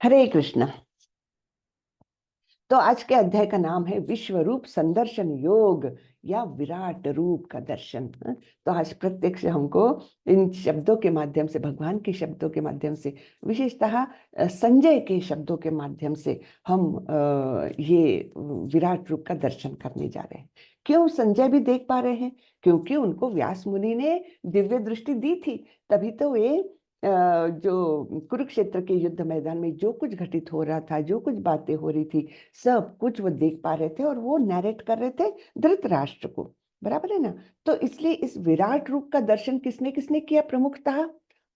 हरे कृष्ण। तो आज के अध्याय का नाम है विश्व रूप संदर्शन योग या विराट रूप का दर्शन। तो आज प्रत्यक्ष हमको इन शब्दों के माध्यम से, भगवान के शब्दों के माध्यम से, विशेषतः संजय के शब्दों के माध्यम से हम ये विराट रूप का दर्शन करने जा रहे हैं। क्यों संजय भी देख पा रहे हैं? क्योंकि उनको व्यास मुनि ने दिव्य दृष्टि दी थी, तभी तो वे जो कुरुक्षेत्र के युद्ध मैदान में जो कुछ घटित हो रहा था, जो कुछ बातें हो रही थी, सब कुछ वो देख पा रहे थे और वो नैरेट कर रहे थे धृतराष्ट्र को। बराबर है ना? तो इसलिए इस विराट रूप का दर्शन किसने किसने किया? प्रमुखतः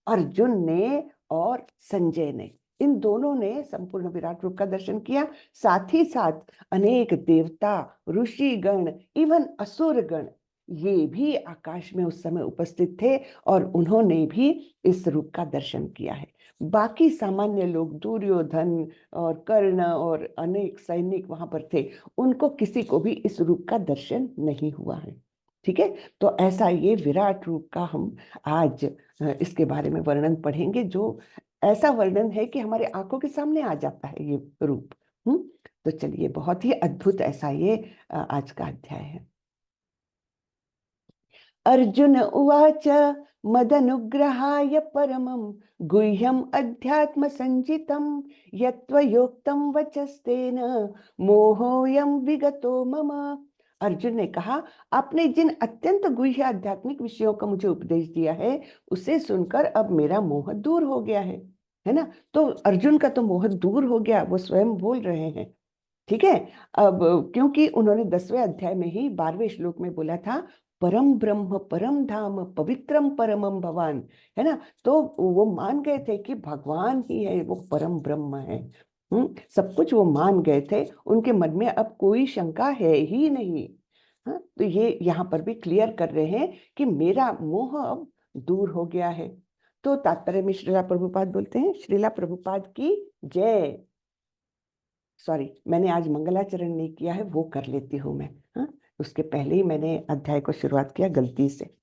अर्जुन ने और संजय ने। इन दोनों ने संपूर्ण विराट रूप का दर्शन किया। साथ ही साथ अनेक देवता, ऋषि गण, इवन असुर गण, ये भी आकाश में उस समय उपस्थित थे और उन्होंने भी इस रूप का दर्शन किया है। बाकी सामान्य लोग, दुर्योधन और कर्ण और अनेक सैनिक वहां पर थे, उनको किसी को भी इस रूप का दर्शन नहीं हुआ है। ठीक है? तो ऐसा ये विराट रूप का हम आज इसके बारे में वर्णन पढ़ेंगे, जो ऐसा वर्णन है कि हमारे आंखों के सामने आ जाता है ये रूप। तो चलिए, बहुत ही अद्भुत ऐसा ये आज का अध्याय है। अर्जुन उवाच मदनुग्रहाय परमं गुह्यम अध्यात्म संजितं यत्त्वयोक्तं वचस्तेन मोहोऽयं विगतो मम। अर्जुन ने कहा, आपने जिन अत्यंत गुह्य आध्यात्मिक विषयों का मुझे उपदेश दिया है, उसे सुनकर अब मेरा मोह दूर हो गया है ना? तो अर्जुन का तो मोह दूर हो गया, वो स्वयं बोल रहे हैं। ठीक है? अब क्योंकि उन्होंने 10वें अध्याय में ही 12वें श्लोक में बोला था, परम ब्रह्म परम धाम पवित्रम परमम भवान, है ना? तो वो मान गए थे कि भगवान ही है, वो परम ब्रह्म है। सब कुछ वो मान गए थे, उनके मन में अब कोई शंका है ही नहीं। हाँ, तो ये यहाँ पर भी क्लियर कर रहे हैं कि मेरा मोह अब दूर हो गया है। तो तात्पर्य में श्रीला प्रभुपाद बोलते हैं, श्रीला प्रभुपाद की जय। सॉरी, मैंने आज मंगलाचरण नहीं किया है, वो कर लेती हूँ मैं। हाँ, उसके पहले ही मैंने अध्याय को शुरुआत किया गलती से।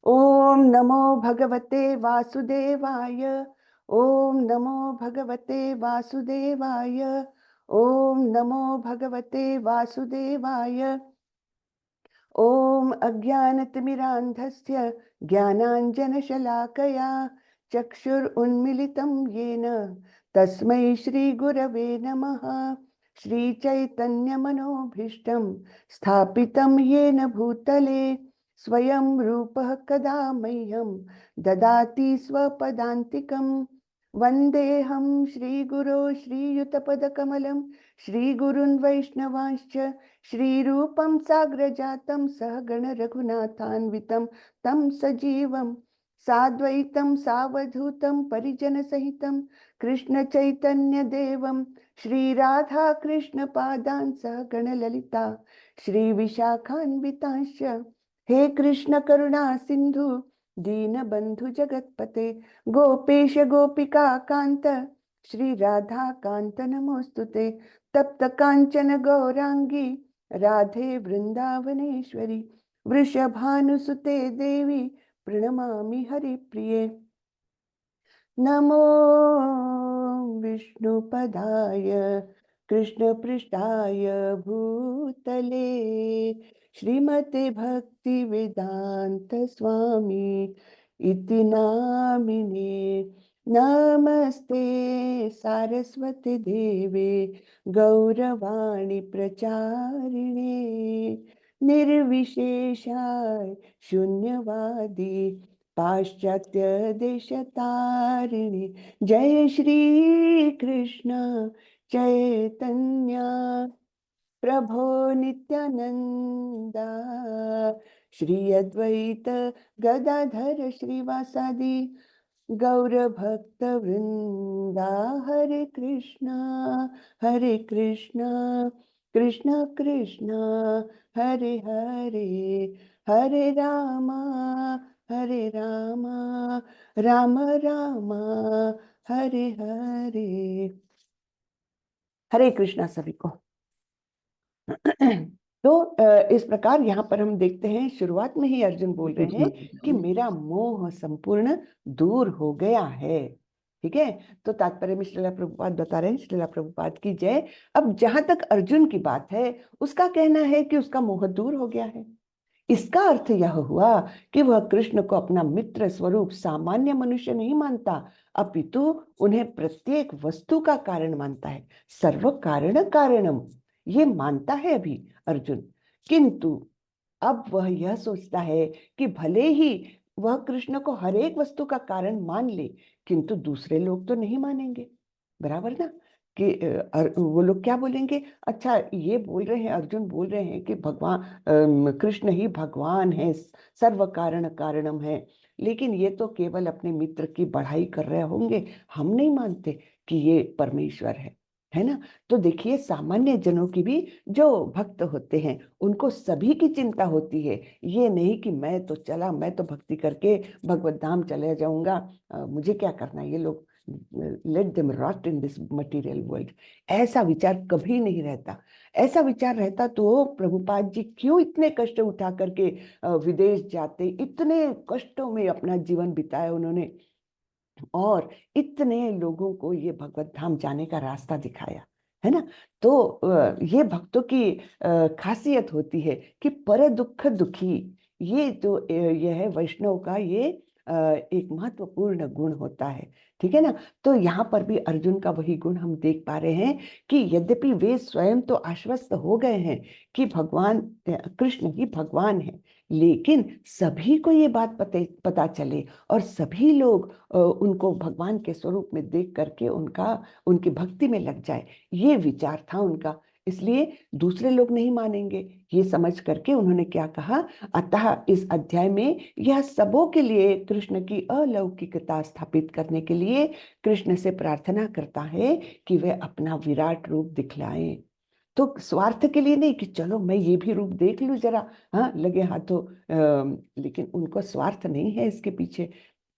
ओम नमो भगवते वासुदेवाय। ओम नमो भगवते वासुदेवाय। ओम नमो भगवते वासुदेवाय। ओम अज्ञानतिमिरान्धस्य ज्ञानाञ्जनशलाकया चक्षुरुन्मिलितं येन तस्मै श्रीगुरवे नमः। श्रीचैतन्यमनोभीष्टं स्थापितं येन भूतले स्वयं रूपः कदा मह्यं ददाति स्वपदान्तिकं। वन्देऽहं श्रीगुरो श्रीयुतपदकमलं श्रीगुरुन् वैष्णवांश्च श्रीरूपं साग्रजातं सहगण रघुनाथान्वितं तं सजीवं साद्वैतं सावधूतं परिजनसहितं कृष्णचैतन्यदेवं श्रीराधा कृष्णपादान् सहगण ललिता श्रीविशाखान्वितांश्च। हे कृष्ण करुणा सिन्धु दीनबन्धु जगत्पते गोपेश गोपिका कान्त श्री राधा कान्त नमोस्तुते। तप्त कांचन गौरांगी राधे वृंदावनेश्वरी वृषभानुसुते देवी प्रणमामि हरिप्रिये। नमो विष्णुपदाय कृष्णपृष्ठाय भूतले श्रीमते भक्ति वेदांत स्वामी इति नामिने। नमस्ते सारस्वती देवे गौरवाणी प्रचारिणे निर्विशेषाय शून्यवादी पाश्चात्य देशतारिणी। जय श्री कृष्ण चैतन्य प्रभो नित्यानंदा श्री अद्वैत गदाधर श्रीवासादि गौर भक्त वृंदा। हरे कृष्णा कृष्ण कृष्ण हरे हरे, हरे रामा राम राम हरे हरे। हरे कृष्णा सभी को। तो इस प्रकार यहाँ पर हम देखते हैं, शुरुआत में ही अर्जुन बोल रहे हैं कि मेरा मोह संपूर्ण दूर हो गया है। ठीक है। तो तात्पर्य में श्रीला प्रभुपाद बता रहे हैं, श्रीला प्रभुपाद की जय। अब जहां तक अर्जुन की बात है, उसका कहना है कि उसका मोह दूर हो गया है। इसका अर्थ यह हुआ कि वह कृष्ण को अपना मित्र स्वरूप सामान्य मनुष्य नहीं मानता, अपितु उन्हें प्रत्येक वस्तु का कारण मानता है। सर्व कारण कारणम ये मानता है अभी अर्जुन, किंतु अब वह यह सोचता है कि भले ही वह कृष्ण को हर एक वस्तु का कारण मान ले, किंतु दूसरे लोग तो नहीं मानेंगे, बराबर ना। कि वो लोग क्या बोलेंगे, अच्छा ये बोल रहे हैं, अर्जुन बोल रहे हैं कि भगवान कृष्ण ही भगवान है, सर्व कारण कारणम है, लेकिन ये तो केवल अपने मित्र की बढ़ाई कर रहे होंगे, हम नहीं मानते कि ये परमेश्वर है ना। तो देखिए सामान्य जनों की भी, जो भक्त होते हैं उनको सभी की चिंता होती है। ये नहीं कि मैं तो चला, मैं तो भक्ति करके भगवत धाम चले जाऊंगा, मुझे क्या करना, ये लोग let them rot in this material world, ऐसा विचार कभी नहीं रहता। ऐसा विचार रहता तो प्रभुपाद जी क्यों इतने कष्ट उठा करके विदेश जाते, इतने कष्टों में अपना जीवन बिताया उन्होंने, और इतने लोगों को ये भगवत धाम जाने का रास्ता दिखाया, है ना। तो ये भक्तों की खासियत होती है कि पर दुख दुखी, ये जो ये है वैष्णव का ये एक महत्वपूर्ण गुण होता है, ठीक है ना। तो यहाँ पर भी अर्जुन का वही गुण हम देख पा रहे हैं कि यद्यपि वे स्वयं तो आश्वस्त हो गए हैं कि भगवान कृष्ण ही भगवान है, लेकिन सभी को ये बात पता चले और सभी लोग उनको भगवान के स्वरूप में देख करके उनकी भक्ति में लग जाए, ये विचार था उनका। इसलिए दूसरे लोग नहीं मानेंगे, ये समझ करके उन्होंने क्या कहा, अतः इस अध्याय में यह सबों के लिए कृष्ण की अलौकिकता स्थापित करने के लिए कृष्ण से प्रार्थना करता है कि वे अपना विराट रूप दिखलाएं। तो स्वार्थ के लिए नहीं कि चलो मैं ये भी रूप देख लूं जरा, हाँ लगे हाथों, लेकिन उनको स्वार्थ नहीं है इसके पीछे।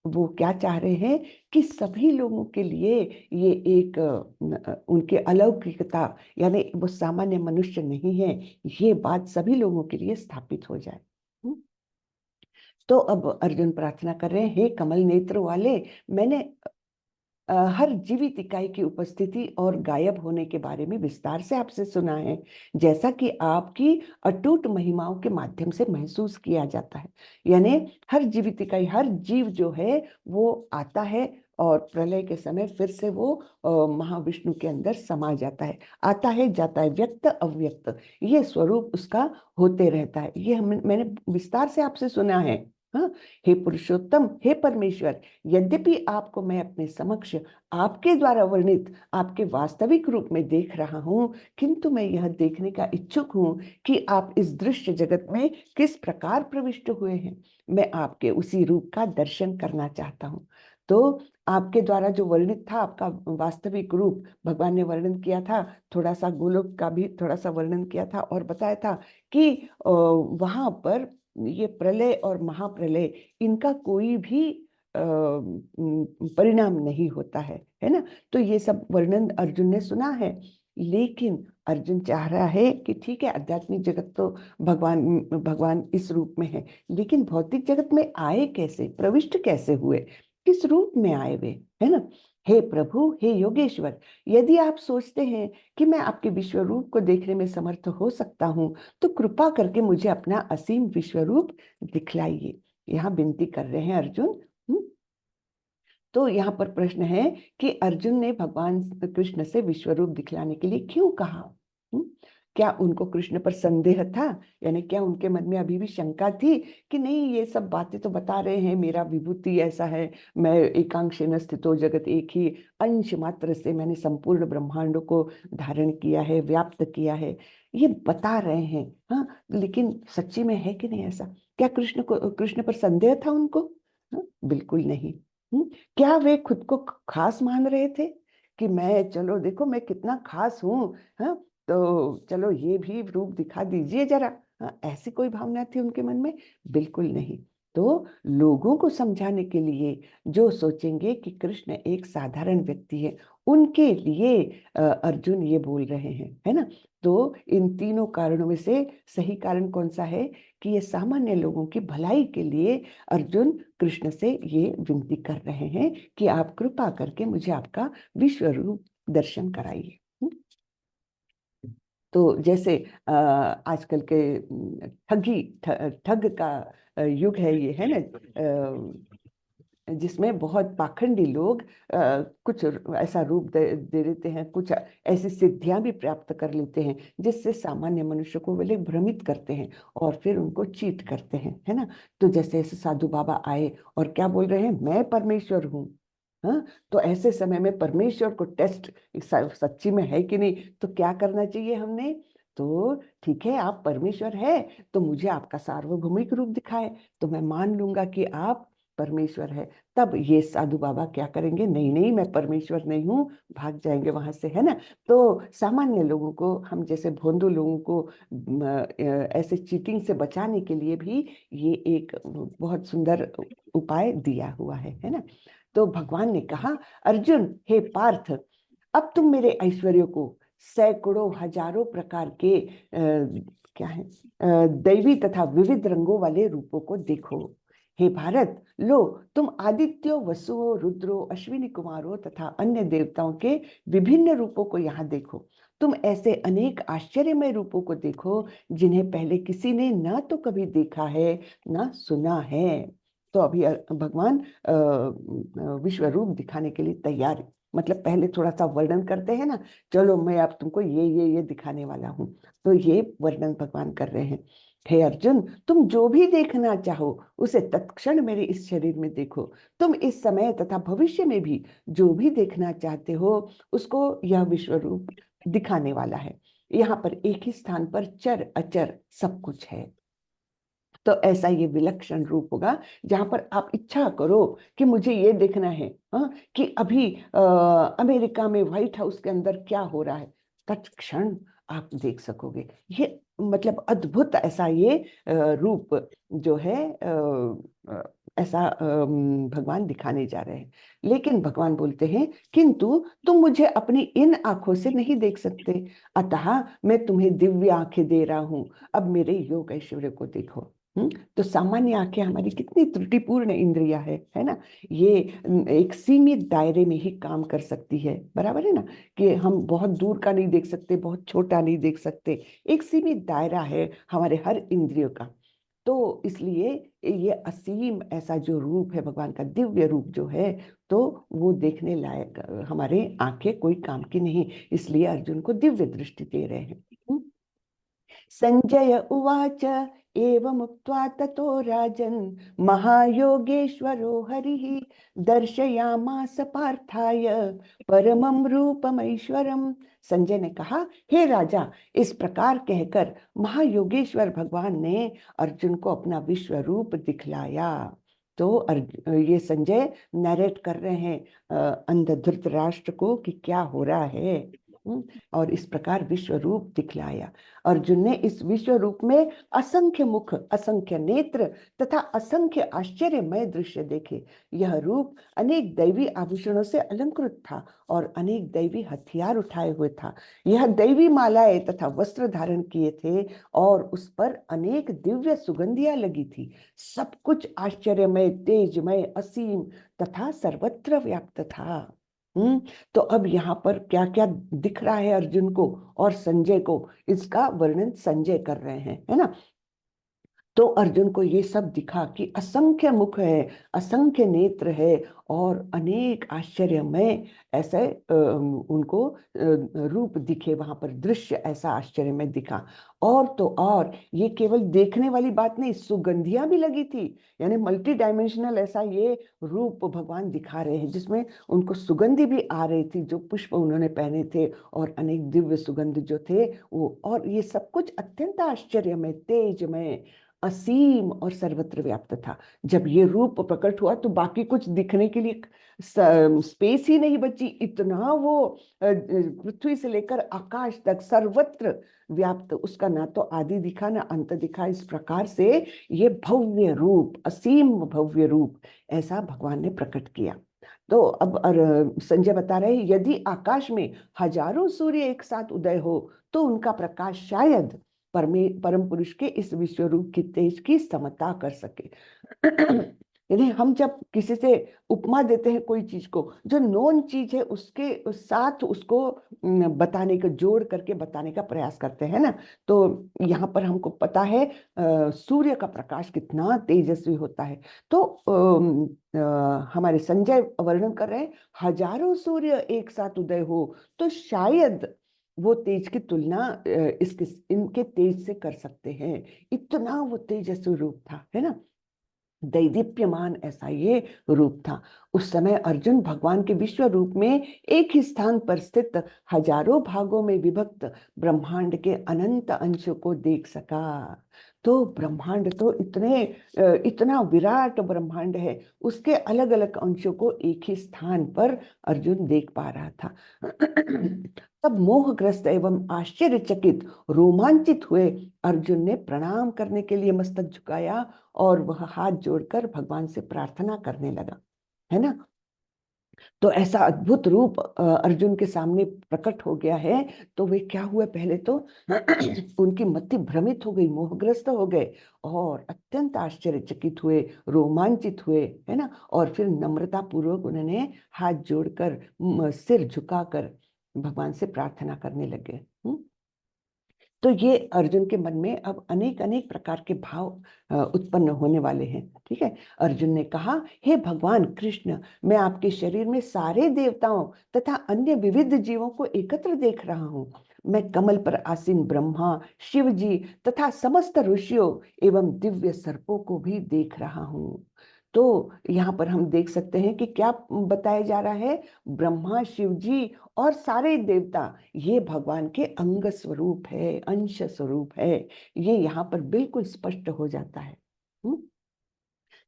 वो क्या चाह रहे हैं कि सभी लोगों के लिए ये एक उनके अलौकिकता, यानी वो सामान्य मनुष्य नहीं है, ये बात सभी लोगों के लिए स्थापित हो जाए। हम्म। तो अब अर्जुन प्रार्थना कर रहे हैं, हे कमल नेत्र वाले, मैंने हर जीवित इकाई की उपस्थिति और गायब होने के बारे में विस्तार से आपसे सुना है, जैसा कि आपकी अटूट महिमाओं के माध्यम से महसूस किया जाता है। यानी हर जीवित इकाई, हर जीव जो है वो आता है और प्रलय के समय फिर से वो महाविष्णु के अंदर समा जाता है, आता है जाता है, व्यक्त अव्यक्त, ये स्वरूप उसका होते रहता है। ये मैंने विस्तार से आपसे सुना है। हाँ, हे पुरुषोत्तम, हे परमेश्वर, यद्यपि आपको मैं अपने समक्ष आपके द्वारा वर्णित आपके वास्तविक रूप में देख रहा हूं, किंतु मैं यह देखने का इच्छुक हूं कि आप इस दृश्य जगत में किस प्रकार प्रविष्ट हुए हैं। मैं आपके उसी रूप का दर्शन करना चाहता हूं। तो आपके द्वारा जो वर्णित था आपका वास्तविक रूप, भगवान ने वर्णन किया था, थोड़ा सा गोलोक का भी थोड़ा सा वर्णन किया था और बताया था कि वहां पर ये प्रलय और महाप्रलय, इनका कोई भी परिणाम नहीं होता है ना। तो ये सब वर्णन अर्जुन ने सुना है, लेकिन अर्जुन चाह रहा है कि ठीक है आध्यात्मिक जगत तो भगवान भगवान इस रूप में है, लेकिन भौतिक जगत में आए कैसे, प्रविष्ट कैसे हुए, किस रूप में आए वे, है ना। हे प्रभु, हे योगेश्वर, यदि आप सोचते हैं कि मैं आपके विश्व रूप को देखने में समर्थ हो सकता हूँ, तो कृपा करके मुझे अपना असीम विश्व रूप दिखलाइए। यहाँ विनती कर रहे हैं अर्जुन। तो यहाँ पर प्रश्न है कि अर्जुन ने भगवान कृष्ण से विश्व रूप दिखलाने के लिए क्यों कहा। हम्म? क्या उनको कृष्ण पर संदेह था, यानी क्या उनके मन में अभी भी शंका थी कि नहीं ये सब बातें तो बता रहे हैं, मेरा विभूति ऐसा है, मैं एकांशेन स्थितो जगत, एक ही अंश मात्र से मैंने संपूर्ण ब्रह्मांड को धारण किया है, व्याप्त किया है, ये बता रहे हैं, हाँ, लेकिन सच्ची में है कि नहीं ऐसा। क्या कृष्ण पर संदेह था उनको? हाँ, बिल्कुल नहीं। क्या वे खुद को खास मान रहे थे कि मैं, चलो देखो मैं कितना खास हूँ, हाँ, तो चलो ये भी रूप दिखा दीजिए जरा, हाँ, ऐसी कोई भावना थी उनके मन में? बिल्कुल नहीं। तो लोगों को समझाने के लिए, जो सोचेंगे कि कृष्ण एक साधारण व्यक्ति है, उनके लिए अर्जुन ये बोल रहे हैं, है ना। तो इन तीनों कारणों में से सही कारण कौन सा है कि ये सामान्य लोगों की भलाई के लिए अर्जुन कृष्ण से ये विनती कर रहे हैं कि आप कृपा करके मुझे आपका विश्व रूप दर्शन कराइए। तो जैसे आजकल के ठग का युग है ये, है ना, जिसमें बहुत पाखंडी लोग कुछ ऐसा रूप दे देते हैं, कुछ ऐसी सिद्धियां भी प्राप्त कर लेते हैं जिससे सामान्य मनुष्य को वे लोग भ्रमित करते हैं और फिर उनको चीट करते हैं, है ना। तो जैसे ऐसे साधु बाबा आए और क्या बोल रहे हैं, मैं परमेश्वर हूँ। हाँ, तो ऐसे समय में परमेश्वर को टेस्ट सच्ची में है कि नहीं, तो क्या करना चाहिए हमने। तो ठीक है, आप परमेश्वर है तो मुझे आपका सार्वभौमिक रूप दिखाए, तो मैं मान लूंगा कि आप परमेश्वर है। तब ये साधु बाबा क्या करेंगे, नहीं नहीं मैं परमेश्वर नहीं हूँ, भाग जाएंगे वहां से, है ना। तो सामान्य लोगों को, हम जैसे भोंदू लोगों को ऐसे चीटिंग से बचाने के लिए भी ये एक बहुत सुंदर उपाय दिया हुआ है ना। तो भगवान ने कहा, अर्जुन हे पार्थ, अब तुम मेरे ऐश्वर्य को सैकड़ों हजारों प्रकार के क्या है दैवी तथा विविध रंगों वाले रूपों को देखो। हे भारत, लो तुम आदित्यों, वसुओं, रुद्रों, अश्विनी कुमारों तथा अन्य देवताओं के विभिन्न रूपों को यहाँ देखो। तुम ऐसे अनेक आश्चर्यमय रूपों को देखो जिन्हें पहले किसी ने ना तो कभी देखा है ना सुना है। तो अभी भगवान विश्व रूप दिखाने के लिए तैयार है। मतलब पहले थोड़ा सा वर्णन करते हैं ना, चलो मैं अब तुमको ये दिखाने वाला हूँ। तो ये वर्णन भगवान कर रहे हैं। हे अर्जुन, तुम जो भी देखना चाहो उसे तत्क्षण मेरे इस शरीर में देखो। तुम इस समय तथा भविष्य में भी जो भी देखना चाहते हो उसको यह विश्व रूप दिखाने वाला है। यहाँ पर एक ही स्थान पर चर अचर सब कुछ है। तो ऐसा ये विलक्षण रूप होगा जहां पर आप इच्छा करो कि मुझे ये देखना है, हाँ, कि अभी अमेरिका में व्हाइट हाउस के अंदर क्या हो रहा है, तत्क्षण आप देख सकोगे। ये मतलब अद्भुत ऐसा ये रूप जो है ऐसा भगवान दिखाने जा रहे हैं। लेकिन भगवान बोलते हैं, किंतु तुम मुझे अपनी इन आंखों से नहीं देख सकते, अतः मैं तुम्हें दिव्य आंखें दे रहा हूं, अब मेरे योग ऐश्वर्य को देखो। तो सामान्य आंखें हमारी कितनी त्रुटिपूर्ण इंद्रिया है ना। ये एक सीमित दायरे में ही काम कर सकती है, बराबर है ना, कि हम बहुत दूर का नहीं देख सकते, बहुत छोटा नहीं देख सकते। एक सीमित दायरा है हमारे हर इंद्रियों का। तो इसलिए ये असीम ऐसा जो रूप है भगवान का, दिव्य रूप जो है, तो वो देखने लायक हमारे आंखें कोई काम की नहीं, इसलिए अर्जुन को दिव्य दृष्टि दे रहे हैं। संजय उवाच एवमुक्त्वा ततो राजन् महायोगेश्वरो हरिः दर्शयामास पार्थाय परमं रूपमैश्वरम्। संजय ने कहा, हे राजा, इस प्रकार कहकर महायोगेश्वर भगवान ने अर्जुन को अपना विश्व रूप दिखलाया। तो ये संजय नरेट कर रहे हैं अंध धृतराष्ट्र को कि क्या हो रहा है। और इस प्रकार विश्व रूप दिखलाया। अर्जुन ने इस विश्व रूप में असंख्य मुख, असंख्य नेत्र तथा असंख्य आश्चर्यमय दृश्य देखे। यह रूप अनेक दैवी आभूषणों से अलंकृत था और अनेक दैवी हथियार उठाए हुए था। यह दैवी मालाएं तथा वस्त्र धारण किए थे और उस पर अनेक दिव्य सुगंधियां लगी थी। सब कुछ आश्चर्यमय, तेजमय, असीम तथा सर्वत्र व्याप्त था। हम्म तो अब यहाँ पर क्या क्या दिख रहा है अर्जुन को और संजय को, इसका वर्णन संजय कर रहे हैं, है ना। तो अर्जुन को ये सब दिखा कि असंख्य मुख है, असंख्य नेत्र है और अनेक आश्चर्यमय ऐसे उनको रूप दिखे, वहां पर दृश्य ऐसा आश्चर्यमय दिखा। और तो और ये केवल देखने वाली बात नहीं, सुगंधियां भी लगी थी। यानी मल्टी डायमेंशनल ऐसा ये रूप भगवान दिखा रहे हैं जिसमें उनको सुगंधि भी आ रही थी, जो पुष्प उन्होंने पहने थे और अनेक दिव्य सुगंध जो थे वो, और ये सब कुछ अत्यंत आश्चर्यमय, तेजमय, असीम और सर्वत्र व्याप्त था। जब ये रूप प्रकट हुआ तो बाकी कुछ दिखने के लिए स्पेस ही नहीं बची, इतना वो पृथ्वी से लेकर आकाश तक सर्वत्र व्याप्त, उसका ना तो आदि दिखा ना अंत दिखा। इस प्रकार से ये भव्य रूप, असीम भव्य रूप ऐसा भगवान ने प्रकट किया। तो अब संजय बता रहे हैं, यदि आकाश में हजारों सूर्य एक साथ उदय हो तो उनका प्रकाश शायद परम पुरुष के इस विश्व रूप की तेज की समता कर सके। यानी हम जब किसी से उपमा देते हैं कोई चीज को, जो नोन चीज है उसके साथ उसको बताने का, जोड़ करके बताने का प्रयास करते हैं ना। तो यहाँ पर हमको पता है सूर्य का प्रकाश कितना तेजस्वी होता है। तो हमारे संजय वर्णन कर रहे हैं, हजारों सूर्य एक साथ उदय हो तो शायद वो तेज की तुलना इसके इनके तेज से कर सकते हैं। इतना वो तेजस्वी रूप था, है ना, दैदीप्यमान ऐसा ये रूप था। उस समय अर्जुन भगवान के विश्व रूप में एक ही स्थान पर स्थित हजारों भागों में विभक्त ब्रह्मांड के अनंत अंशों को देख सका। तो ब्रह्मांड तो इतना विराट ब्रह्मांड है, उसके अलग अलग अंशों को एक ही स्थान पर अर्जुन देख पा रहा था। तब मोहग्रस्त एवं आश्चर्यचकित रोमांचित हुए अर्जुन ने प्रणाम करने के लिए मस्तक झुकाया और वह हाथ जोड़कर भगवान से प्रार्थना करने लगा, है ना। तो ऐसा अद्भुत रूप अर्जुन के सामने प्रकट हो गया है। तो वे क्या हुए, पहले तो उनकी मति भ्रमित हो गई, मोहग्रस्त हो गए और अत्यंत आश्चर्यचकित हुए, रोमांचित हुए, है ना। और फिर नम्रता पूर्वक उन्होंने हाथ जोड़कर सिर झुकाकर भगवान से प्रार्थना करने लगे। तो ये अर्जुन के मन में अब अनेक अनेक प्रकार के भाव उत्पन्न होने वाले हैं। ठीक है, अर्जुन ने कहा, हे भगवान कृष्ण, मैं आपके शरीर में सारे देवताओं तथा अन्य विविध जीवों को एकत्र देख रहा हूँ। मैं कमल पर आसीन ब्रह्मा, शिव जी तथा समस्त ऋषियों एवं दिव्य सर्पों को भी देख रहा हूँ। तो यहाँ पर हम देख सकते हैं कि क्या बताया जा रहा है, ब्रह्मा, शिव जी और सारे देवता ये भगवान के अंग स्वरूप है, अंश स्वरूप है। ये यहाँ पर बिल्कुल स्पष्ट हो जाता है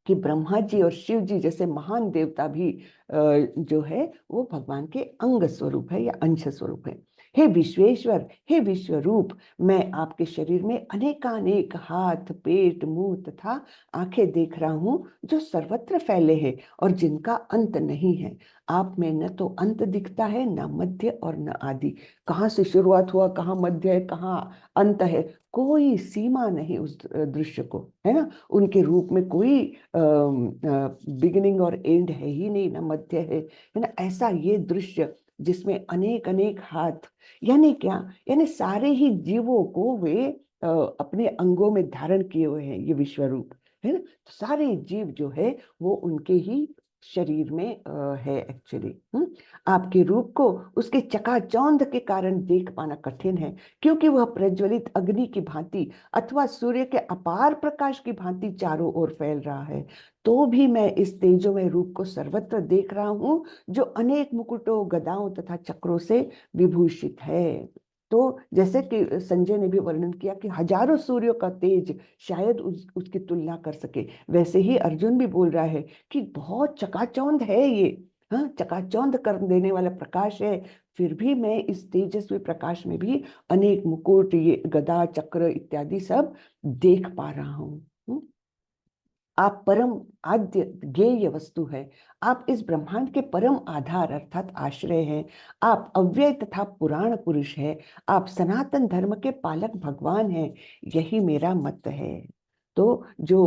कि ब्रह्मा जी और शिव जी जैसे महान देवता भी जो है वो भगवान के अंग स्वरूप है या अंश स्वरूप है। हे विश्वेश्वर, हे विश्व रूप, मैं आपके शरीर में अनेकानेक हाथ, पेट, मुंह तथा आंखें देख रहा हूँ जो सर्वत्र फैले हैं और जिनका अंत नहीं है। आप में न तो अंत दिखता है, न मध्य और न आदि। कहाँ से शुरुआत हुआ, कहाँ मध्य है, कहाँ अंत है, कोई सीमा नहीं उस दृश्य को, है ना। उनके रूप में कोई बिगिनिंग और एंड है ही नहीं, ना मध्य है ना। ऐसा ये दृश्य जिसमें अनेक अनेक हाथ, यानी क्या, यानी सारे ही जीवों को वे अपने अंगों में धारण किए हुए हैं, ये विश्व रूप, है ना। तो सारे जीव जो है वो उनके ही शरीर में है एक्चुअली। आपके रूप को उसके चकाचौंध के कारण देख पाना कठिन है, क्योंकि वह प्रज्वलित अग्नि की भांति अथवा सूर्य के अपार प्रकाश की भांति चारों ओर फैल रहा है। तो भी मैं इस तेजोमय रूप को सर्वत्र देख रहा हूँ, जो अनेक मुकुटों, गदाओं तथा चक्रों से विभूषित है। तो जैसे कि संजय ने भी वर्णन किया कि हजारों सूर्यों का तेज शायद उसकी तुलना कर सके, वैसे ही अर्जुन भी बोल रहा है कि बहुत चकाचौंध है ये, हाँ, चकाचौंध कर देने वाला प्रकाश है। फिर भी मैं इस तेजस्वी प्रकाश में भी अनेक मुकुट, ये गदा, चक्र इत्यादि सब देख पा रहा हूँ। आप परम आद्य ज्ञेय वस्तु है। आप इस ब्रह्मांड के परम आधार अर्थात आश्रय हैं। आप अव्यय तथा पुराण पुरुष है। आप सनातन धर्म के पालक भगवान हैं। यही मेरा मत है। तो जो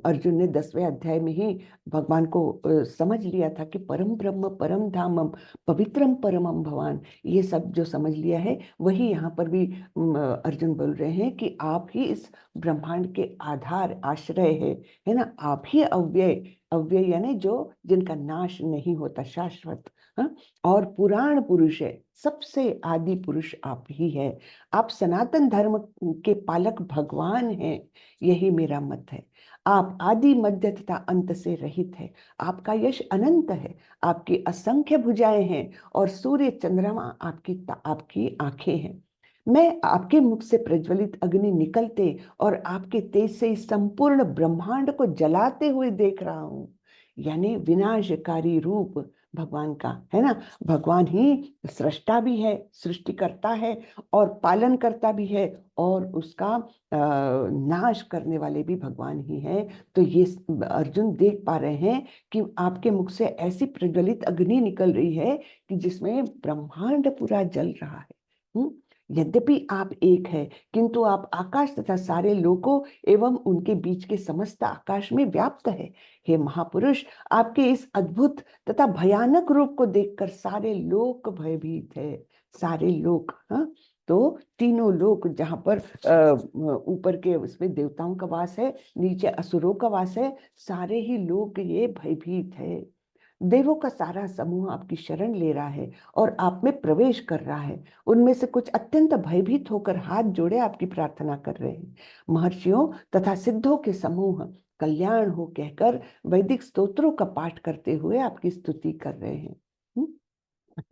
अर्जुन ने 10वें अध्याय में ही भगवान को समझ लिया था कि परम ब्रह्म, परम धामम, पवित्रम परमम भवान, ये सब जो समझ लिया है, वही यहाँ पर भी अर्जुन बोल रहे हैं कि आप ही इस ब्रह्मांड के आधार, आश्रय है ना। आप ही अव्यय, अव्यय यानी जो जिनका नाश नहीं होता, शाश्वत, हाँ? और पुराण पुरुष है, सबसे आदि पुरुष आप ही है। आप सनातन धर्म के पालक भगवान हैं। यही मेरा मत है। आप आदि, मध्य तथा अंत से रहित है। आपका यश अनंत है। आपकी असंख्य भुजाएं हैं और सूर्य चंद्रमा आपकी आंखें हैं। मैं आपके मुख से प्रज्वलित अग्नि निकलते और आपके तेज से इस संपूर्ण ब्रह्मांड को जलाते हुए देख रहा हूं। यानी विनाशकारी रूप भगवान का है ना। भगवान ही सृष्टा भी है, सृष्टिकर्ता है और पालन करता भी है, और उसका नाश करने वाले भी भगवान ही है। तो ये अर्जुन देख पा रहे हैं कि आपके मुख से ऐसी प्रज्वलित अग्नि निकल रही है कि जिसमें ब्रह्मांड पूरा जल रहा है। हम्म। यद्यपि आप एक है, किंतु आप आकाश तथा सारे लोकों एवं उनके बीच के समस्त आकाश में व्याप्त है। हे महापुरुष, आपके इस अद्भुत तथा भयानक रूप को देखकर सारे लोक भयभीत है। सारे लोक, हाँ। तो तीनों लोक, जहां पर ऊपर के उसमें देवताओं का वास है, नीचे असुरों का वास है, सारे ही लोक ये भयभीत है। देवों का सारा समूह आपकी शरण ले रहा है और आप में प्रवेश कर रहा है। उनमें से कुछ अत्यंत भयभीत होकर हाथ जोड़े आपकी प्रार्थना कर रहे हैं। महर्षियों तथा सिद्धों के समूह कल्याण हो कहकर वैदिक स्तोत्रों का पाठ करते हुए आपकी स्तुति कर रहे हैं।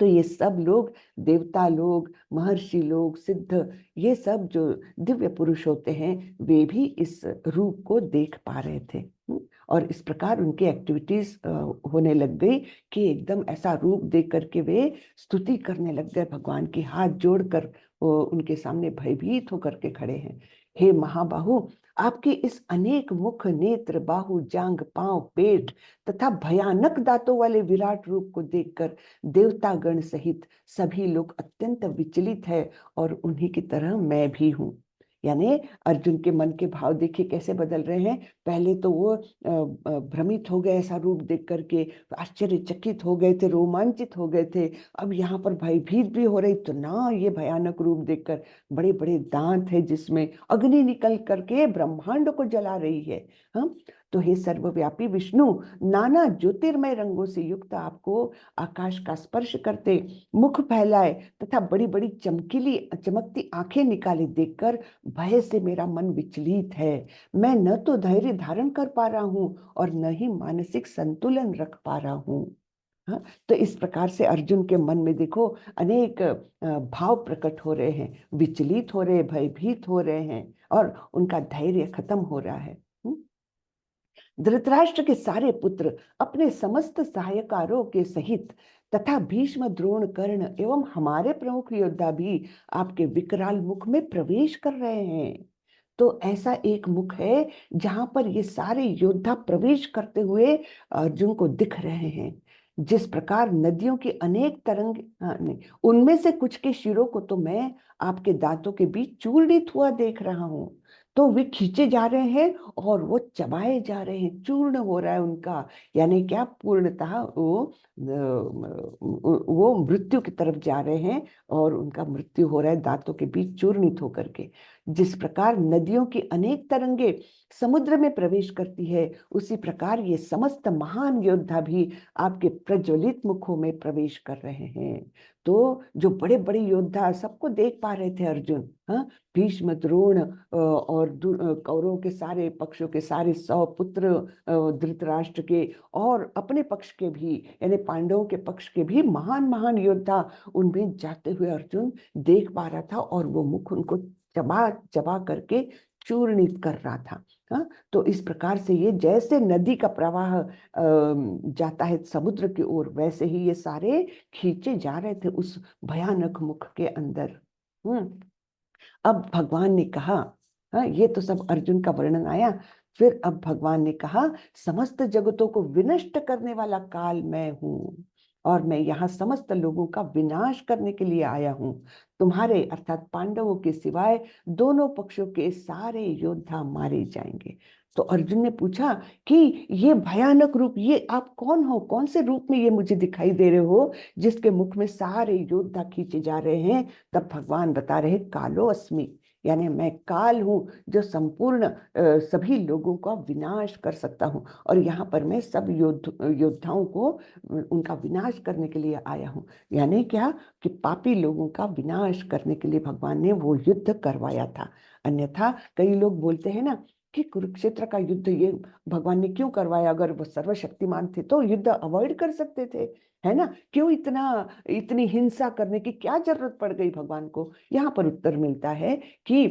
तो ये सब लोग, देवता लोग, महर्षि लोग, सिद्ध, ये सब जो दिव्य पुरुष होते हैं, वे भी इस रूप को देख पा रहे थे। और इस प्रकार उनकी एक्टिविटीज होने लग गई कि एकदम ऐसा रूप देख करके वे स्तुति करने लग गए भगवान की, हाथ जोड़कर वो उनके सामने भयभीत होकर के खड़े हैं। हे महाबाहु, आपके इस अनेक मुख, नेत्र, बाहु, जांग, पांव, पेट तथा भयानक दांतों वाले विराट रूप को देखकर देवता गण सहित सभी लोग अत्यंत विचलित है, और उन्हीं की तरह मैं भी हूं। यानी अर्जुन के मन के भाव देखिए कैसे बदल रहे हैं। पहले तो वो भ्रमित हो गए ऐसा रूप देख करके, आश्चर्यचकित हो गए थे, रोमांचित हो गए थे। अब यहाँ पर भयभीत भी हो रही, तो ना ये भयानक रूप देखकर, बड़े बड़े दांत है जिसमें अग्नि निकल करके ब्रह्मांड को जला रही है। हाँ। तो हे सर्वव्यापी विष्णु, नाना ज्योतिर्मय रंगों से युक्त आपको आकाश का स्पर्श करते, मुख फैलाए तथा बड़ी बड़ी चमकीली चमकती आंखें निकाले देखकर भय से मेरा मन विचलित है। मैं न तो धैर्य धारण कर पा रहा हूं और न ही मानसिक संतुलन रख पा रहा हूं। हाँ। तो इस प्रकार से अर्जुन के मन में देखो अनेक भाव प्रकट हो रहे हैं, विचलित हो रहे हैं, भयभीत हो रहे हैं, और उनका धैर्य खत्म हो रहा है। धृतराष्ट्र के सारे पुत्र अपने समस्त सहायकारों के सहित तथा भीष्म, द्रोण, कर्ण एवं हमारे प्रमुख योद्धा भी आपके विकराल मुख में प्रवेश कर रहे हैं। तो ऐसा एक मुख है जहां पर ये सारे योद्धा प्रवेश करते हुए अर्जुन को दिख रहे हैं। जिस प्रकार नदियों की अनेक तरंग, नहीं, उनमें से कुछ के शिरों को तो मैं आपके दांतों के बीच चूर्णित हुआ देख रहा हूं। तो वे खींचे जा रहे हैं और वो चबाए जा रहे हैं, चूर्ण हो रहा है उनका। यानी क्या, पूर्णतः वो मृत्यु की तरफ जा रहे हैं और उनका मृत्यु हो रहा है दांतों के बीच चूर्णित होकर के। जिस प्रकार नदियों की अनेक तरंगे समुद्र में प्रवेश करती है, उसी प्रकार ये समस्त महान योद्धा भी आपके प्रज्वलित मुखों में प्रवेश कर रहे हैं। तो जो बड़े बड़े योद्धा सबको देख पा रहे थे अर्जुन, हाँ, भीष्म, द्रोण और कौरवों के सारे पक्षों के सारे 100 पुत्र, धृतराष्ट्र के और अपने पक्ष के भी, यानी पांडवों के पक्ष के भी महान महान योद्धा उनमें जाते हुए अर्जुन देख पा रहा था, और वो मुख उनको चबा चबा करके चूर्णित कर रहा था। हाँ। तो इस प्रकार से ये जैसे नदी का प्रवाह जाता है समुद्र की ओर, वैसे ही ये सारे खींचे जा रहे थे उस भयानक मुख के अंदर। अब भगवान ने कहा, हाँ, ये तो सब अर्जुन का वर्णन आया। फिर अब भगवान ने कहा, समस्त जगतों को विनष्ट करने वाला काल मैं हूं, और मैं यहाँ समस्त लोगों का विनाश करने के लिए आया हूं। तुम्हारे अर्थात पांडवों के सिवाय दोनों पक्षों के सारे योद्धा मारे जाएंगे। तो अर्जुन ने पूछा कि ये भयानक रूप, ये आप कौन हो, कौन से रूप में ये मुझे दिखाई दे रहे हो जिसके मुख में सारे योद्धा खींचे जा रहे हैं। तब भगवान बता रहे, कालो अस्मि, यानी मैं काल हूं जो संपूर्ण सभी लोगों का विनाश कर सकता हूं। और यहाँ पर मैं सब योद्धाओं को उनका विनाश करने के लिए आया हूं। यानी क्या, कि पापी लोगों का विनाश करने के लिए भगवान ने वो युद्ध करवाया था। अन्यथा कई लोग बोलते हैं ना कि कुरुक्षेत्र का युद्ध ये भगवान ने क्यों करवाया, अगर वो सर्वशक्तिमान थे तो युद्ध अवॉइड कर सकते थे। है ना? क्यों इतनी हिंसा करने की क्या जरूरत पड़ गई भगवान को? यहाँ पर उत्तर मिलता है कि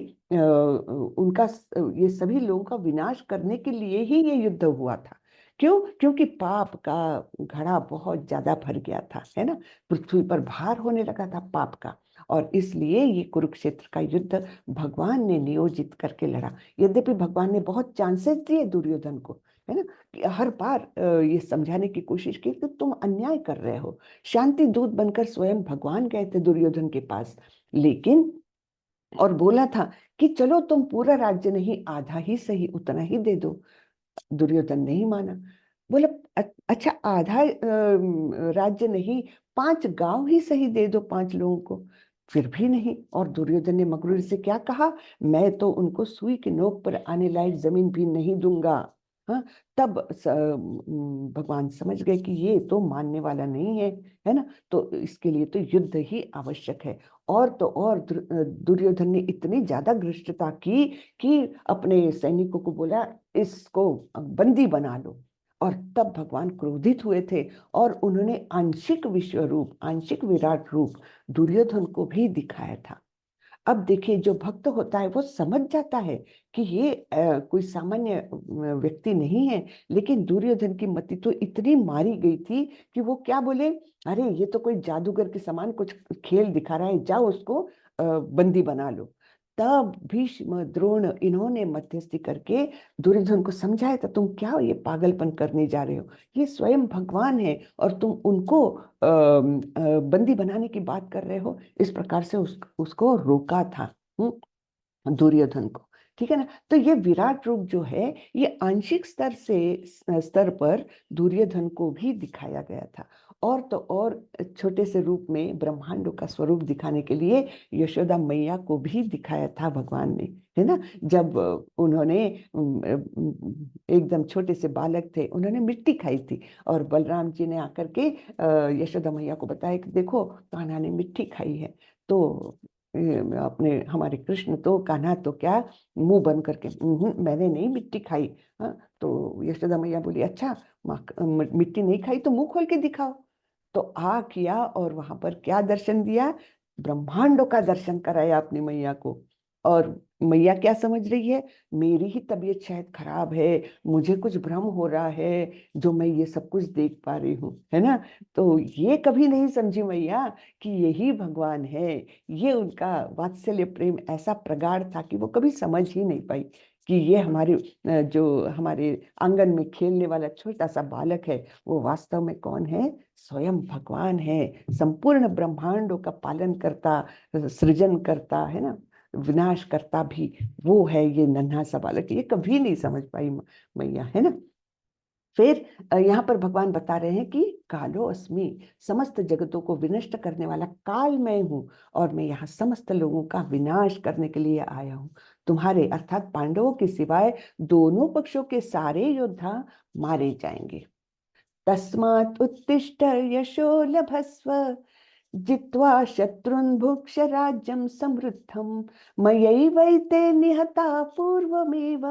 ये सभी लोगों का विनाश करने के लिए ही ये युद्ध हुआ था। क्यों? क्योंकि पाप का घड़ा बहुत ज्यादा भर गया था, है ना? पृथ्वी पर भार होने लगा था पाप का, और इसलिए ये कुरुक्षेत्र का युद्ध भगवान ने नियोजित करके लड़ा। यद्यपि भगवान ने बहुत चांसेस दिए दुर्योधन को, है ना, कि हर बार ये समझाने की कोशिश की कि तुम अन्याय कर रहे हो। शांति दूत बनकर स्वयं भगवान गए थे दुर्योधन के पास, लेकिन और बोला था कि चलो तुम पूरा राज्य नहीं, आधा ही सही, उतना ही दे दो। दुर्योधन नहीं माना। बोला अच्छा, आधा राज्य नहीं, 5 गांव ही सही दे दो 5 लोगों को। फिर भी नहीं। और दुर्योधन ने मकरूर से क्या कहा? मैं तो उनको सुई की नोक पर आने लायक जमीन भी नहीं दूंगा। हाँ, तब भगवान समझ गए कि ये तो मानने वाला नहीं है, है ना? तो इसके लिए तो युद्ध ही आवश्यक है। और तो और दुर्योधन ने इतनी ज्यादा धृष्टता की कि अपने सैनिकों को बोला इसको बंदी बना लो। और तब भगवान क्रोधित हुए थे, और उन्होंने आंशिक विश्व रूप, आंशिक विराट रूप दुर्योधन को भी दिखाया था। अब देखिए, जो भक्त होता है वो समझ जाता है कि ये कोई सामान्य व्यक्ति नहीं है। लेकिन दुर्योधन की मति तो इतनी मारी गई थी कि वो क्या बोले, अरे ये तो कोई जादूगर के समान कुछ खेल दिखा रहा है, जाओ उसको बंदी बना लो। तब भीष्म द्रोण इन्होंने मध्यस्थी करके दुर्योधन को समझाया था, तुम क्या ये पागलपन करने जा रहे हो? ये स्वयं भगवान है और तुम उनको बंदी बनाने की बात कर रहे हो। इस प्रकार से उसको रोका था, दुर्योधन को। ठीक है ना? तो ये विराट रूप जो है, ये आंशिक स्तर पर दुर्योधन को भी दिखाया गया था। और तो और छोटे से रूप में ब्रह्मांडों का स्वरूप दिखाने के लिए यशोदा मैया को भी दिखाया था भगवान ने, है ना? जब उन्होंने एकदम छोटे से बालक थे, उन्होंने मिट्टी खाई थी, और बलराम जी ने आकर के यशोदा मैया को बताया कि देखो, कान्हा ने मिट्टी खाई है। तो अपने हमारे कृष्ण तो, कान्हा तो क्या, मुंह बंद करके मैंने नहीं मिट्टी खाई। हाँ, तो यशोदा मैया बोली अच्छा, मिट्टी नहीं खाई तो मुंह खोल के दिखाओ। तो किया, और वहां पर क्या दर्शन दिया? ब्रह्मांडों का दर्शन कराया अपनी मैया को। और मैया क्या समझ रही है, मेरी ही तबीयत शायद खराब है, मुझे कुछ भ्रम हो रहा है, जो मैं ये सब कुछ देख पा रही हूँ, है ना? तो ये कभी नहीं समझी मैया कि यही भगवान है। ये उनका वात्सल्य प्रेम ऐसा प्रगाढ़ था कि वो कभी समझ ही नहीं पाई कि ये जो हमारे आंगन में खेलने वाला छोटा सा बालक है, वो वास्तव में कौन है? स्वयं भगवान है, संपूर्ण ब्रह्मांडों का पालन करता, सृजन करता, है ना, विनाश करता भी वो है। ये नन्हा सा बालक, ये कभी नहीं समझ पाई मैया, है ना? फिर यहाँ पर भगवान बता रहे हैं कि कालो अस्मि, समस्त जगतों को विनष्ट करने वाला काल मैं हूँ, और मैं यहाँ समस्त लोगों का विनाश करने के लिए आया हूँ। तुम्हारे अर्थात पांडवों के सिवाय दोनों पक्षों के सारे योद्धा मारे जाएंगे। तस्मात् उत्तिष्ठ यशो लभस्व, जित्वा शत्रुन् भुक्ष राज्यं समृद्धं, मयैवैते निहता पूर्वमेव,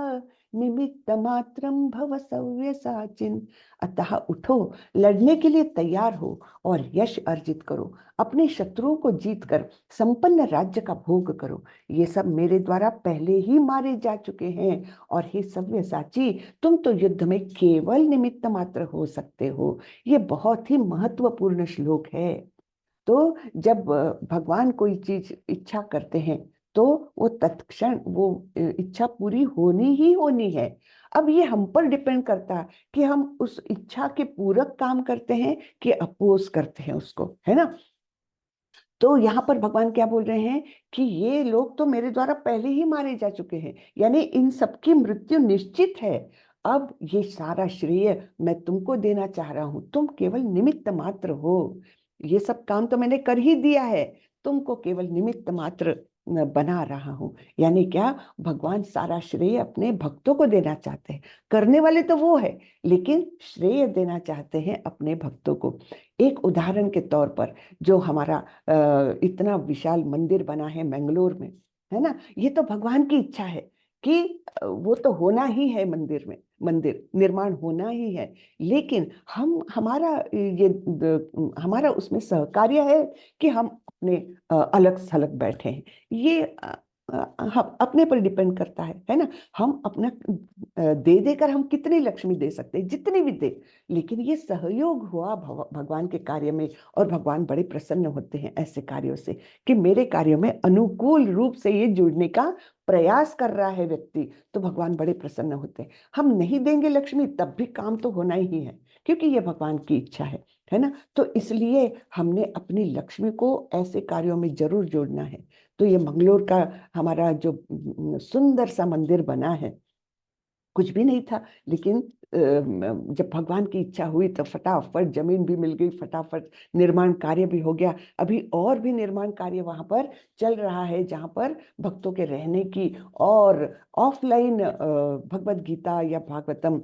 निमित्त मात्रं भव सव्यसाचिन्। अतः उठो, लड़ने के लिए तैयार हो, और यश अर्जित करो, अपने शत्रुओं को जीतकर संपन्न राज्य का भोग करो। ये सब मेरे द्वारा पहले ही मारे जा चुके हैं, और हे सव्यसाची, तुम तो युद्ध में केवल निमित्त मात्र हो सकते हो। ये बहुत ही महत्वपूर्ण श्लोक है। तो जब भगवान कोई चीज इच्छा करते हैं, तो वो तत्क्षण वो इच्छा पूरी होनी ही होनी है। अब ये हम पर डिपेंड करता है कि हम उस इच्छा के पूरक काम करते हैं कि अपोज करते हैं उसको, है ना? तो यहाँ पर भगवान क्या बोल रहे हैं कि ये लोग तो मेरे द्वारा पहले ही मारे जा चुके हैं, यानी इन सबकी मृत्यु निश्चित है। अब ये सारा श्रेय मैं तुमको देना चाह रहा हूं, तुम केवल निमित्त मात्र हो। ये सब काम तो मैंने कर ही दिया है, तुमको केवल निमित्त मात्र बना रहा हूं। यानी क्या, भगवान सारा श्रेय अपने भक्तों को देना चाहते हैं। करने वाले तो वो है, लेकिन श्रेय देना चाहते हैं अपने भक्तों को। एक उदाहरण के तौर पर, जो हमारा इतना विशाल मंदिर बना है मैंगलोर में, है ना, ये तो भगवान की इच्छा है कि वो तो होना ही है, मंदिर में मंदिर निर्माण होना ही है, लेकिन हम हमारा उसमें सहकार्य है कि हम अपने अलग थलग बैठे हैं। ये हम अपने पर डिपेंड करता है ना। हम अपना दे देकर हम कितनी लक्ष्मी दे सकते हैं, जितनी भी दे, लेकिन ये सहयोग हुआ भगवान के कार्य में, और भगवान बड़े प्रसन्न होते हैं ऐसे कार्यों से कि मेरे कार्यों में अनुकूल रूप से ये जुड़ने का प्रयास कर रहा है व्यक्ति, तो भगवान बड़े प्रसन्न होते हैं। हम नहीं देंगे लक्ष्मी तब भी काम तो होना ही है, क्योंकि ये भगवान की इच्छा है ना। तो इसलिए हमने अपनी लक्ष्मी को ऐसे कार्यों में जरूर जोड़ना है। तो ये मंगलोर का हमारा जो सुंदर सा मंदिर बना है, कुछ भी नहीं था, लेकिन जब भगवान की इच्छा हुई तो फटाफट जमीन भी मिल गई, फटाफट निर्माण कार्य भी हो गया। अभी और भी निर्माण कार्य वहां पर चल रहा है, जहां पर भक्तों के रहने की और ऑफलाइन भगवत गीता या भागवतम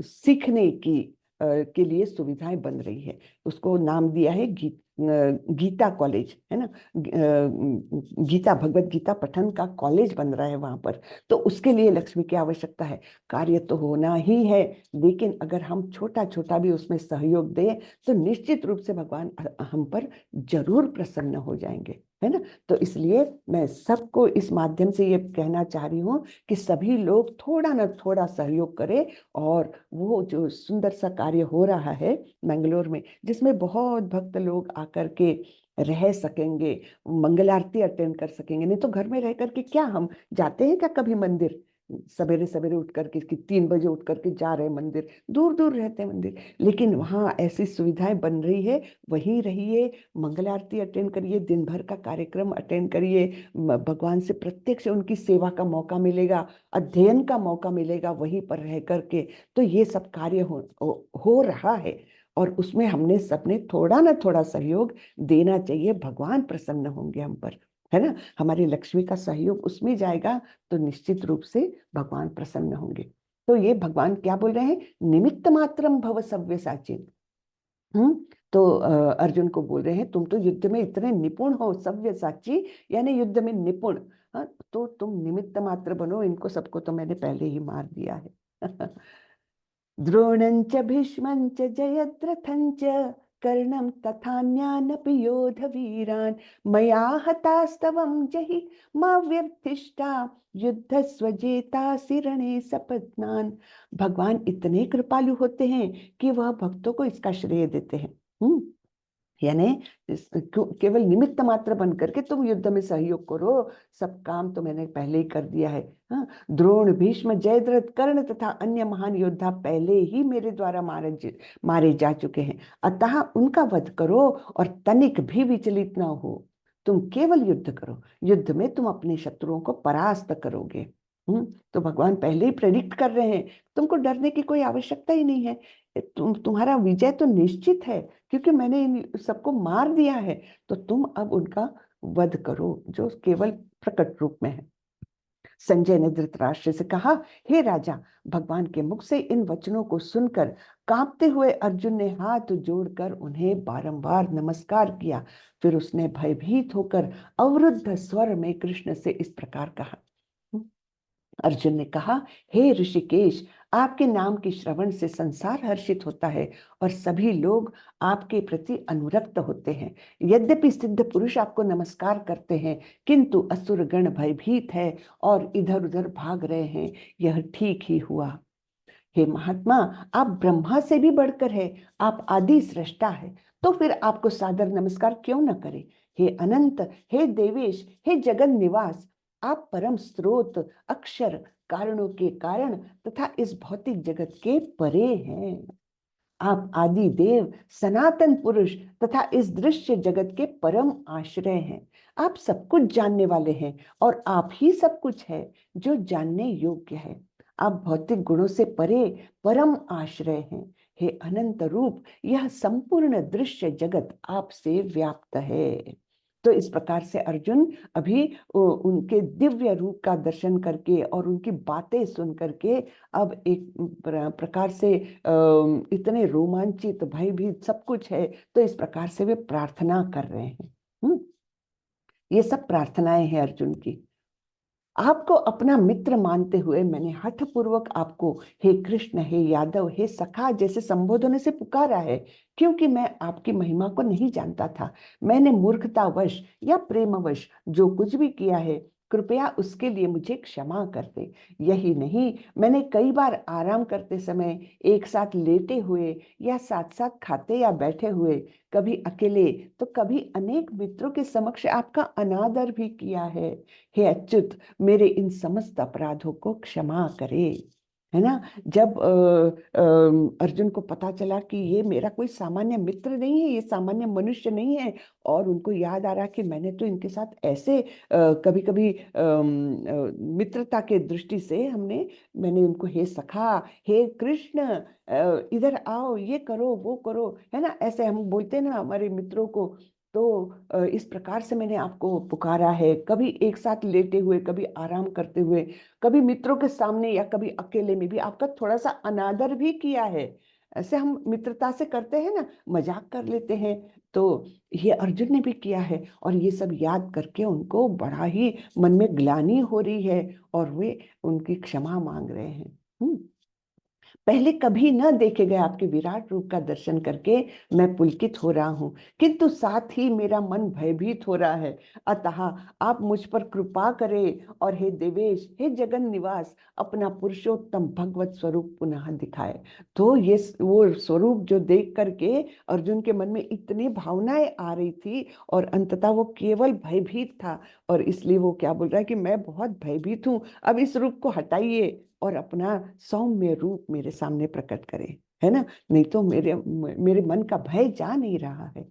सीखने की के लिए सुविधाएं बन रही है। उसको नाम दिया है गीता कॉलेज, है ना। गीता भगवत गीता पठन का कॉलेज बन रहा है वहां पर। तो उसके लिए लक्ष्मी की आवश्यकता है। कार्य तो होना ही है, लेकिन अगर हम छोटा छोटा भी उसमें सहयोग दें तो निश्चित रूप से भगवान हम पर जरूर प्रसन्न हो जाएंगे, है ना। तो इसलिए मैं सबको इस माध्यम से ये कहना चाह रही हूँ कि सभी लोग थोड़ा ना थोड़ा सहयोग करें, और वो जो सुंदर सा कार्य हो रहा है मैंगलोर में, जिसमें बहुत भक्त लोग आकर के रह सकेंगे, मंगल आरती अटेंड कर सकेंगे। नहीं तो घर में रह करके क्या हम जाते हैं क्या कभी मंदिर? सवेरे सवेरे उठ करके कि 3 बजे उठ करके जा रहे हैं मंदिर, दूर दूर रहते हैं मंदिर, लेकिन वहाँ ऐसी सुविधाएं बन रही है। वहीं रहिए, मंगल आरती अटेंड करिए, दिन भर का कार्यक्रम अटेंड करिए, भगवान से प्रत्यक्ष उनकी सेवा का मौका मिलेगा, अध्ययन का मौका मिलेगा वहीं पर रह करके। तो ये सब कार्य हो रहा है, और उसमें हमने सबने थोड़ा ना थोड़ा सहयोग देना चाहिए। भगवान प्रसन्न होंगे हम पर, है ना। हमारी लक्ष्मी का सहयोग उसमें जाएगा तो निश्चित रूप से भगवान प्रसन्न होंगे। तो ये भगवान क्या बोल रहे हैं? निमित्त मात्रम भव सव्यसाची। हम्म। तो अर्जुन को बोल रहे हैं तुम तो युद्ध में इतने निपुण हो, सव्यसाची यानी युद्ध में निपुण। हाँ, तो तुम निमित्त मात्र बनो, इनको सबको तो मैंने पहले ही मार दिया है। द्रोणं च भीष्मं च जयद्रथं च कर्णं तथान्यानपि योधवीरान् मया हतास्तवं जहि मा व्यथिष्ठा युद्धस्व जेतासि रणे सपत्नान्। भगवान इतने कृपालु होते हैं कि वह भक्तों को इसका श्रेय देते हैं। यानी केवल निमित्त मात्र बन करके तुम युद्ध में सहयोग करो, सब काम तो मैंने पहले ही कर दिया है। हाँ, द्रोण भीष्म जयद्रथ कर्ण तथा अन्य महान योद्धा पहले ही मेरे द्वारा मारे जा चुके हैं, अतः उनका वध करो और तनिक भी विचलित ना हो। तुम केवल युद्ध करो, युद्ध में तुम अपने शत्रुओं को परास्त करोगे। तो भगवान पहले ही प्रेडिक्ट कर रहे हैं, तुमको डरने की कोई आवश्यकता ही नहीं है। तुम्हारा विजय तो निश्चित है, क्योंकि मैंने इन सबको मार दिया है। तो तुम अब उनका वध करो जो केवल प्रकट रूप में है। संजय ने धृतराष्ट्र से कहा, हे राजा, भगवान के मुख से इन वचनों को सुनकर कांपते हुए अर्जुन ने हाथ जोड़कर उन्हें बारंबार नमस्कार किया। फिर उसने भयभीत होकर अवरुद्ध स्वर में कृष्ण से इस प्रकार कहा। अर्जुन ने कहा, हे ऋषिकेश, आपके नाम के श्रवण से संसार हर्षित होता है और सभी लोग आपके प्रति अनुरक्त होते हैं। यद्यपि सिद्ध पुरुष आपको नमस्कार करते हैं, किंतु असुर गण भयभीत है और इधर उधर भाग रहे हैं। यह ठीक ही हुआ। हे महात्मा, आप ब्रह्मा से भी बढ़कर है, आप आदि सृष्टा है, तो फिर आपको सादर नमस्कार क्यों न करे। हे अनंत, हे देवेश, हे जगन निवास, आप परम स्रोत, अक्षर, कारणों के कारण तथा इस भौतिक जगत के परे हैं। आप आदि देव, सनातन पुरुष तथा इस दृश्य जगत के परम आश्रय हैं। आप सब कुछ जानने वाले हैं और आप ही सब कुछ है जो जानने योग्य है। आप भौतिक गुणों से परे परम आश्रय हैं। हे अनंत रूप, यह संपूर्ण दृश्य जगत आपसे व्याप्त है। तो इस प्रकार से अर्जुन अभी उनके दिव्य रूप का दर्शन करके और उनकी बातें सुन करके अब एक प्रकार से इतने रोमांचित, भयभीत सब कुछ है, तो इस प्रकार से वे प्रार्थना कर रहे हैं। ये सब प्रार्थनाएं हैं अर्जुन की। आपको अपना मित्र मानते हुए मैंने हठपूर्वक आपको हे कृष्ण, हे यादव, हे सखा जैसे संबोधनों से पुकारा है, क्योंकि मैं आपकी महिमा को नहीं जानता था। मैंने मूर्खतावश या प्रेमवश जो कुछ भी किया है, कृपया उसके लिए मुझे क्षमा कर दे। यही नहीं, मैंने कई बार आराम करते समय, एक साथ लेटे हुए या साथ साथ खाते या बैठे हुए, कभी अकेले तो कभी अनेक मित्रों के समक्ष आपका अनादर भी किया है। हे अच्युत, मेरे इन समस्त अपराधों को क्षमा करे। है ना। जब अर्जुन को पता चला कि ये मेरा कोई सामान्य मित्र नहीं है, ये सामान्य मनुष्य नहीं है, और उनको याद आ रहा कि मैंने तो इनके साथ ऐसे कभी कभी मित्रता के दृष्टि से मैंने उनको हे सखा, हे कृष्ण, इधर आओ, ये करो, वो करो, है ना, ऐसे हम बोलते हैं ना हमारे मित्रों को। तो इस प्रकार से मैंने आपको पुकारा है, कभी एक साथ लेटे हुए, कभी आराम करते हुए, कभी मित्रों के सामने या कभी अकेले में भी आपका थोड़ा सा अनादर भी किया है। ऐसे हम मित्रता से करते हैं ना, मजाक कर लेते हैं। तो ये अर्जुन ने भी किया है, और ये सब याद करके उनको बड़ा ही मन में ग्लानि हो रही है, और वे उनकी क्षमा मांग रहे हैं। पहले कभी न देखे गए आपके विराट रूप का दर्शन करके मैं पुलकित हो रहा हूँ, किंतु साथ ही मेरा मन भयभीत हो रहा है। अतः आप मुझ पर कृपा करें, और हे देवेश, हे जगन निवास, अपना पुरुषोत्तम भगवत स्वरूप पुनः दिखाए। तो ये वो स्वरूप जो देख करके अर्जुन के मन में इतनी भावनाएं आ रही थी, और अंततः वो केवल भयभीत था, और इसलिए वो क्या बोल रहा है कि मैं बहुत भयभीत हूँ, अब इस रूप को हटाइए और अपना सौम्य रूप मेरे सामने प्रकट करें। है ना, नहीं तो मेरे मेरे मन का भय जा नहीं रहा है।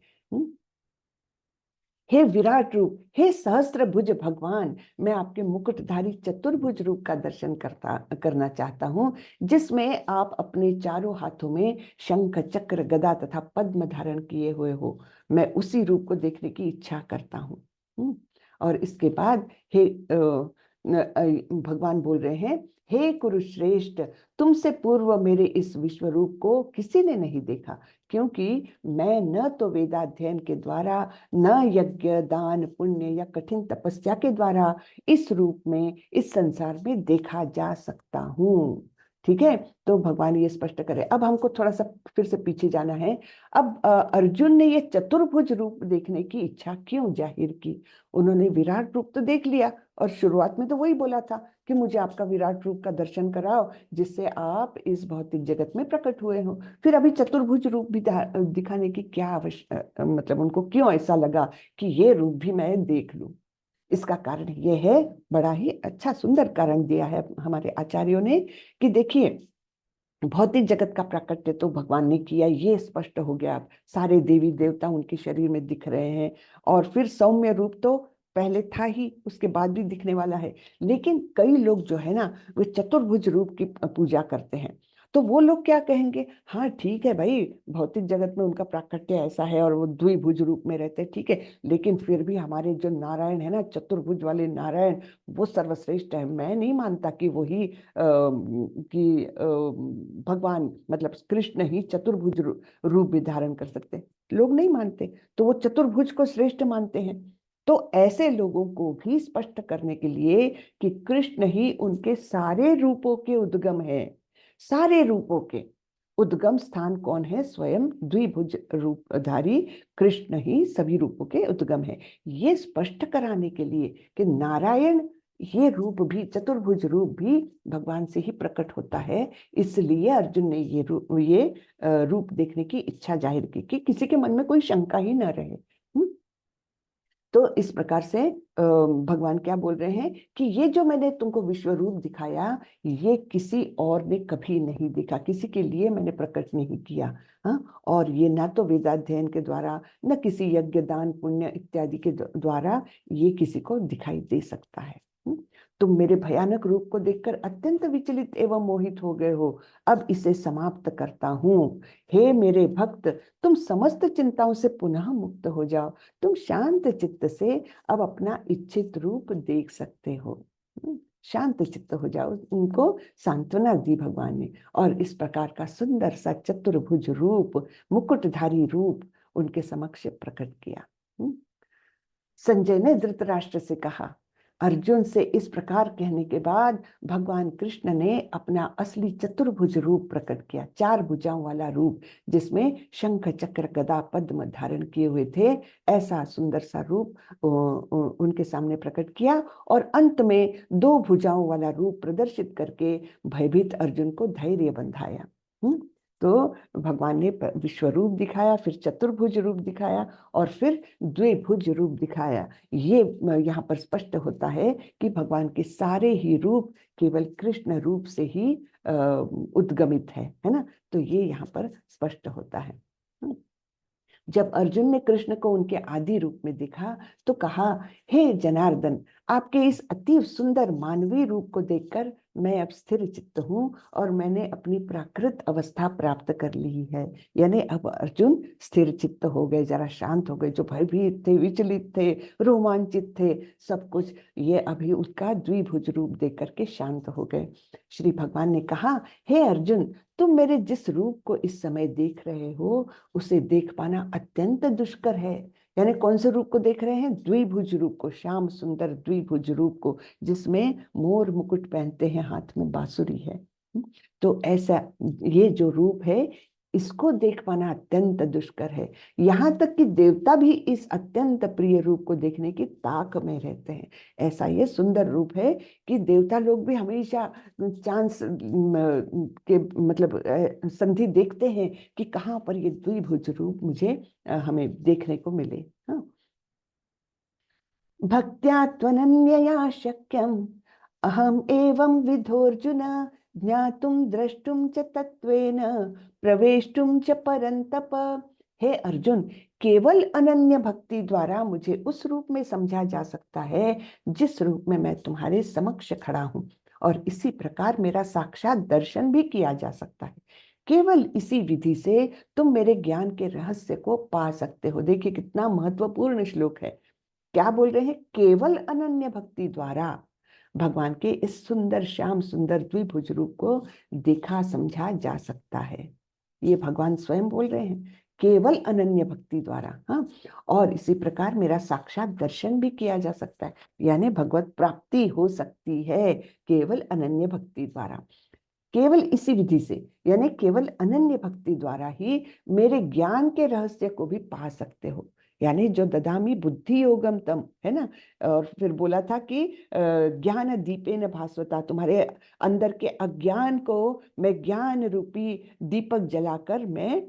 हे विराट रूप, हे सहस्त्र भुज भगवान, मैं आपके मुकुटधारी चतुर्भुज रूप का दर्शन करना चाहता हूँ, जिसमें आप अपने चारों हाथों में शंख, चक्र, गदा तथा पद्म धारण किए हुए हो। मैं उसी रूप को देखने की इच्छा करता हूँ। और इसके बाद हे भगवान बोल रहे हैं, हे कुरुश्रेष्ठ, तुमसे पूर्व मेरे इस विश्व रूप को किसी ने नहीं देखा, क्योंकि मैं न तो वेदाध्ययन के द्वारा, न यज्ञ, दान, पुण्य या कठिन तपस्या के द्वारा इस रूप में, इस संसार में देखा जा सकता हूँ। ठीक है। तो भगवान ये स्पष्ट करे। अब हमको थोड़ा सा फिर से पीछे जाना है। अब अर्जुन ने ये चतुर्भुज रूप देखने की इच्छा क्यों जाहिर की? उन्होंने विराट रूप तो देख लिया, और शुरुआत में तो वही बोला था कि मुझे आपका विराट रूप का दर्शन कराओ, जिससे आप इस भौतिक जगत में प्रकट हुए हो। फिर अभी चतुर्भुज रूप भी दिखाने की क्या मतलब उनको क्यों ऐसा लगा कि ये रूप भी मैं देख लूं? इसका कारण ये है, बड़ा ही अच्छा सुंदर कारण दिया है हमारे आचार्यों ने, कि देखिए, भौतिक जगत का प्राकट्य तो भगवान ने किया, ये स्पष्ट हो गया। अब सारे देवी देवता उनके शरीर में दिख रहे हैं, और फिर सौम्य रूप तो पहले था ही, उसके बाद भी दिखने वाला है। लेकिन कई लोग जो है ना, वे चतुर्भुज रूप की पूजा करते हैं। तो वो लोग क्या कहेंगे, हाँ ठीक है भाई, भौतिक जगत में उनका प्राकट्य ऐसा है और वो द्विभुज रूप में रहते हैं, ठीक है, लेकिन फिर भी हमारे जो नारायण है ना, चतुर्भुज वाले नारायण, वो सर्वश्रेष्ठ है। मैं नहीं मानता कि वही कि भगवान मतलब कृष्ण ही चतुर्भुज रूप भी धारण कर सकते। लोग नहीं मानते, तो वो चतुर्भुज को श्रेष्ठ मानते हैं। तो ऐसे लोगों को भी स्पष्ट करने के लिए कि कृष्ण ही उनके सारे रूपों के उद्गम है। सारे रूपों के उद्गम स्थान कौन है? स्वयं द्विभुज रूपधारी कृष्ण ही सभी रूपों के उद्गम है। ये स्पष्ट कराने के लिए कि नारायण, ये रूप भी, चतुर्भुज रूप भी भगवान से ही प्रकट होता है। इसलिए अर्जुन ने रूप देखने की इच्छा जाहिर की, कि किसी के मन में कोई शंका ही न रहे। तो इस प्रकार से भगवान क्या बोल रहे हैं कि ये जो मैंने तुमको विश्व रूप दिखाया, ये किसी और ने कभी नहीं देखा, किसी के लिए मैंने प्रकट नहीं किया। हाँ, और ये ना तो वेदाध्ययन के द्वारा, न किसी यज्ञ, दान, पुण्य इत्यादि के द्वारा ये किसी को दिखाई दे सकता है। तुम मेरे भयानक रूप को देखकर अत्यंत विचलित एवं मोहित हो गए हो। अब इसे समाप्त करता हूँ। हे मेरे भक्त, तुम समस्त चिंताओं से पुनः मुक्त हो जाओ। तुम शांत चित्त से अब अपना इच्छित रूप देख सकते हो। शांत चित्त हो जाओ। उनको सांत्वना दी भगवान ने, और इस प्रकार का सुंदर सा चतुर्भुज रूप, मुकुटधारी रूप उनके समक्ष प्रकट किया। संजय ने धृतराष्ट्र से कहा, अर्जुन से इस प्रकार कहने के बाद भगवान कृष्ण ने अपना असली चतुर्भुज रूप प्रकट किया, 4 भुजाओं वाला रूप, जिसमें शंख चक्र गदा पद्म धारण किए हुए थे। ऐसा सुंदर सा रूप उनके सामने प्रकट किया और अंत में 2 भुजाओं वाला रूप प्रदर्शित करके भयभीत अर्जुन को धैर्य बंधाया। तो भगवान ने विश्व रूप दिखाया, फिर चतुर्भुज रूप दिखाया और फिर द्विभुज रूप दिखाया। ये यहाँ पर स्पष्ट होता है कि भगवान के सारे ही रूप केवल कृष्ण रूप से ही उद्गमित है ना। तो ये यहाँ पर स्पष्ट होता है। जब अर्जुन ने कृष्ण को उनके आदि रूप में देखा तो कहा, हे जनार्दन, आपके इस अति सुंदर मानवीय रूप को देखकर मैं अब स्थिर चित्त हूँ और मैंने अपनी प्राकृत अवस्था प्राप्त कर ली है। यानी अब अर्जुन स्थिर चित्त हो गए, जरा शांत हो गए। जो भयभीत थे, विचलित थे, रोमांचित थे, सब कुछ ये अभी उसका द्विभुज रूप देख करके शांत हो गए। श्री भगवान ने कहा, हे अर्जुन, तुम मेरे जिस रूप को इस समय देख रहे हो उसे देख पाना अत्यंत दुष्कर है। यानी कौन से रूप को देख रहे हैं? द्विभुज रूप को, श्याम सुंदर द्विभुज रूप को, जिसमें मोर मुकुट पहनते हैं, हाथ में बांसुरी है। तो ऐसा ये जो रूप है, इसको देख पाना अत्यंत दुष्कर है। यहाँ तक कि देवता भी इस अत्यंत प्रिय रूप को देखने की ताक में रहते हैं। ऐसा ये सुंदर रूप है कि देवता लोग भी हमेशा चांस के मतलब संधि देखते हैं कि कहाँ पर ये द्विभुज रूप मुझे हमें देखने को मिले। हाँ, भक्त्या त्वनन्यया शक्यम अहम एवं विधोर्जुन ज्ञातुम द्रष्टुम च तत्वेन प्रवेष्टुम च परंतप। हे अर्जुन, केवल अनन्य भक्ति द्वारा मुझे उस रूप में समझा जा सकता है जिस रूप में मैं तुम्हारे समक्ष खड़ा हूं, और इसी प्रकार मेरा साक्षात दर्शन भी किया जा सकता है। केवल इसी विधि से तुम मेरे ज्ञान के रहस्य को पा सकते हो। देखिए कितना महत्वपूर्ण श्लोक है। क्या बोल रहे हैं? केवल अनन्य भक्ति द्वारा भगवान के इस सुंदर श्याम सुंदर द्विभुज रूप को देखा समझा जा सकता है। ये भगवान स्वयं बोल रहे हैं, केवल अनन्य भक्ति द्वारा। हाँ, और इसी प्रकार मेरा साक्षात दर्शन भी किया जा सकता है, यानी भगवत प्राप्ति हो सकती है केवल अनन्य भक्ति द्वारा। केवल इसी विधि से, यानी केवल अनन्य भक्ति द्वारा ही मेरे ज्ञान के रहस्य को भी पा सकते हो। यानी जो ददामी बुद्धि योगम तम, है ना। और फिर बोला था कि ज्ञान दीपेन भास्वता, तुम्हारे अंदर के अज्ञान को मैं ज्ञान रूपी दीपक जलाकर मैं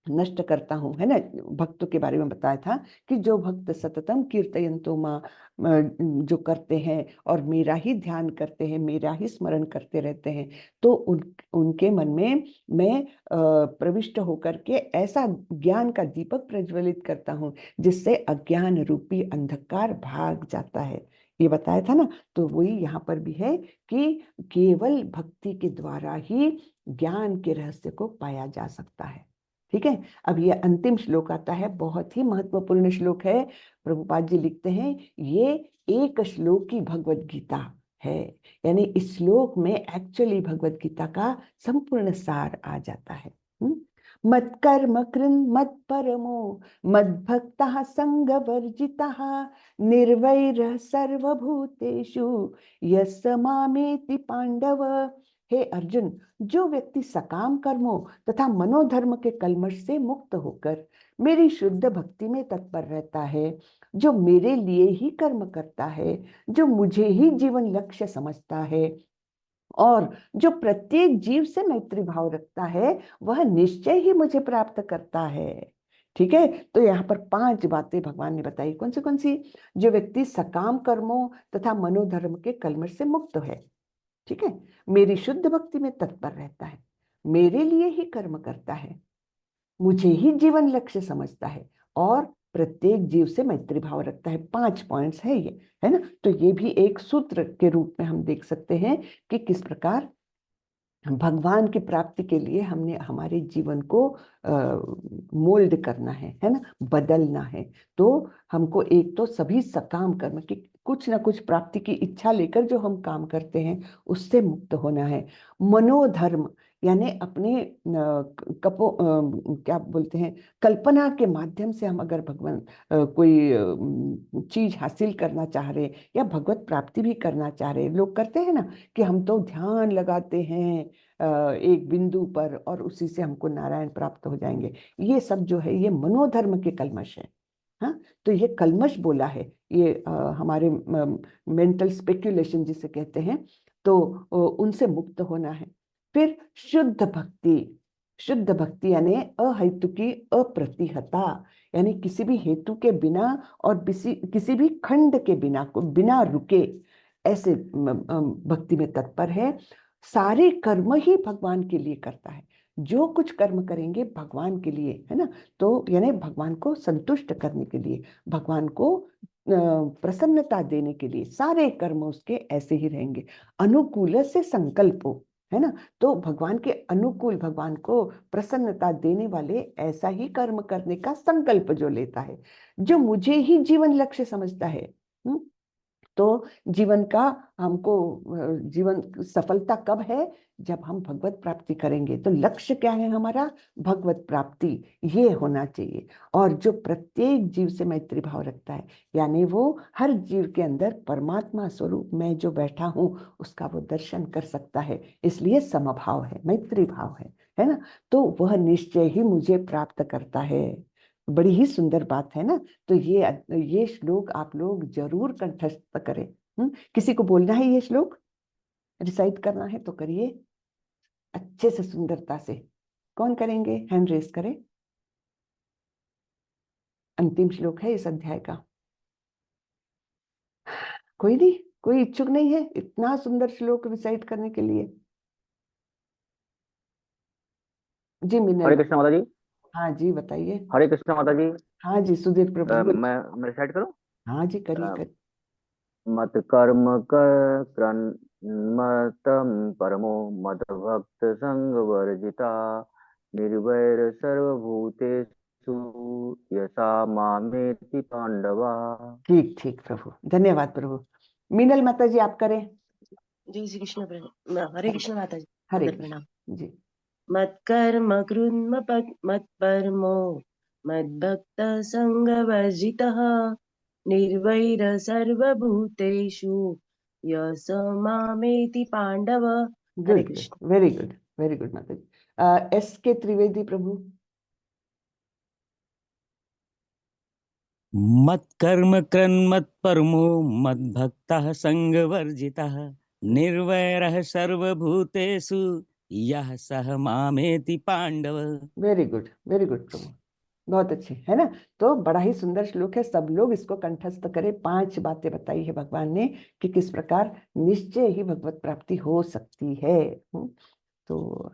नष्ट करता हूँ, है ना। भक्तों के बारे में बताया था कि जो भक्त सततम कीर्तयन्तो मां, जो करते हैं और मेरा ही ध्यान करते हैं, मेरा ही स्मरण करते रहते हैं, तो उनके मन में मैं प्रविष्ट होकर के ऐसा ज्ञान का दीपक प्रज्वलित करता हूँ जिससे अज्ञान रूपी अंधकार भाग जाता है। ये बताया था ना। तो वही यहाँ पर भी है कि केवल भक्ति के द्वारा ही ज्ञान के रहस्य को पाया जा सकता है। ठीक है। अब ये अंतिम श्लोक आता है, बहुत ही महत्वपूर्ण श्लोक है। प्रभुपाद जी लिखते हैं, ये एक श्लोक की भगवत गीता है। यानी इस श्लोक में एक्चुअली भगवत गीता का संपूर्ण सार आ जाता है। मत कर्म कृन मत परमो मद भक्तः संग वर्जितः निर्वैरः सर्वभूतेषु यस्य मामेति पांडव। हे अर्जुन, जो व्यक्ति सकाम कर्मों तथा मनोधर्म के कल्मश से मुक्त होकर मेरी शुद्ध भक्ति में तत्पर रहता है, जो मेरे लिए ही कर्म करता है, जो मुझे ही जीवन लक्ष्य समझता है और जो प्रत्येक जीव से मैत्री भाव रखता है, वह निश्चय ही मुझे प्राप्त करता है। ठीक है। तो यहाँ पर 5 बातें भगवान ने बताई। कौन सी? जो व्यक्ति सकाम कर्मों तथा मनोधर्म के कल्मश से मुक्त है, ठीक है, मेरी शुद्ध भक्ति में तत्पर रहता है, मेरे लिए ही कर्म करता है, मुझे ही जीवन लक्ष्य समझता है और प्रत्येक जीव से मैत्री भाव रखता है। 5 पॉइंट्स है ये, है ना। तो ये भी एक सूत्र के रूप में हम देख सकते हैं कि किस प्रकार भगवान की प्राप्ति के लिए हमने हमारे जीवन को मोल्ड करना है ना, बदलना है। तो हमको एक तो सभी सकाम कर्म की कुछ ना कुछ प्राप्ति की इच्छा लेकर जो हम काम करते हैं उससे मुक्त होना है। मनोधर्म यानी अपने क्या बोलते हैं, कल्पना के माध्यम से हम अगर भगवान कोई चीज हासिल करना चाह रहे या भगवत प्राप्ति भी करना चाह रहे, लोग करते हैं ना कि हम तो ध्यान लगाते हैं एक बिंदु पर और उसी से हमको नारायण प्राप्त हो जाएंगे। ये सब जो है ये मनोधर्म के कल्मश है। हाँ, तो ये कल्मश बोला है, ये हमारे मेंटल स्पेक्यूलेशन जिसे कहते हैं, तो उनसे मुक्त होना है। फिर शुद्ध भक्ति, शुद्ध भक्ति यानी अहेतु की अप्रतिहता, यानी किसी भी हेतु के बिना और किसी भी खंड के बिना को बिना रुके ऐसे भक्ति में तत्पर है। सारे कर्म ही भगवान के लिए करता है, जो कुछ कर्म करेंगे भगवान के लिए है ना, तो यानी भगवान को संतुष्ट करने के लिए, भगवान को प्रसन्नता देने के लिए सारे कर्म उसके ऐसे ही रहेंगे। अनुकूल से संकल्पो, है ना, तो भगवान के अनुकूल, भगवान को प्रसन्नता देने वाले ऐसा ही कर्म करने का संकल्प जो लेता है, जो मुझे ही जीवन लक्ष्य समझता है। तो जीवन का हमको जीवन सफलता कब है, जब हम भगवत प्राप्ति करेंगे। तो लक्ष्य क्या है हमारा, भगवत प्राप्ति, ये होना चाहिए। और जो प्रत्येक जीव से मैत्री भाव रखता है, यानी वो हर जीव के अंदर परमात्मा स्वरूप में जो बैठा हूँ उसका वो दर्शन कर सकता है, इसलिए समभाव है, मैत्री भाव है ना, तो वह निश्चय ही मुझे प्राप्त करता है। बड़ी ही सुंदर बात है ना। तो ये श्लोक आप लोग जरूर कंठस्थ करें। किसी को बोलना है ये श्लोक, रिसाइट करना है तो करिए अच्छे से, सुंदरता से। कौन करेंगे, हैंड रेस करें। अंतिम श्लोक है इस अध्याय का। कोई नहीं, कोई इच्छुक नहीं है इतना सुंदर श्लोक रिसाइट करने के लिए। जी हरे मिनल, कृष्ण माता जी। हाँ जी बताइए। हरे कृष्ण माता जी। हाँ जी सुधीर प्रभु बोलिए। मैं रिसाइड करूं? हाँ जी करिए अ, करिए। मत कर्म कर मतम परमो मद भक्त संग वर्जिता निर्वैर सर्वभूतेषु यसा मामेति पांडवा। ठीक ठीक प्रभु, धन्यवाद प्रभु। मीनल माता जी आप करें। जय श्री कृष्ण हरे कृष्ण माता जी। हरे वंदन प्रणाम। कृष्ण जी। मत्कर्म कृन्म मत्परमो मद्भक्त संगवर्जितः निर्वैर सर्वभूतेषु यः स मामेति Pandava. Hare good good, Krishna. Very good, very good माता जी। एस के त्रिवेदी प्रभु। मत्कर्म कृन्मत्परमो मद्भक्तः संगवर्जितः निर्वैरः सर्वभूतेषु यः सः मामेति Pandava. Very good, very good प्रभु, बहुत अच्छे है ना। तो बड़ा ही सुंदर श्लोक है, सब लोग इसको कंठस्थ करें। 5 बातें बताई है भगवान ने कि किस प्रकार निश्चय ही भगवत प्राप्ति हो सकती है। तो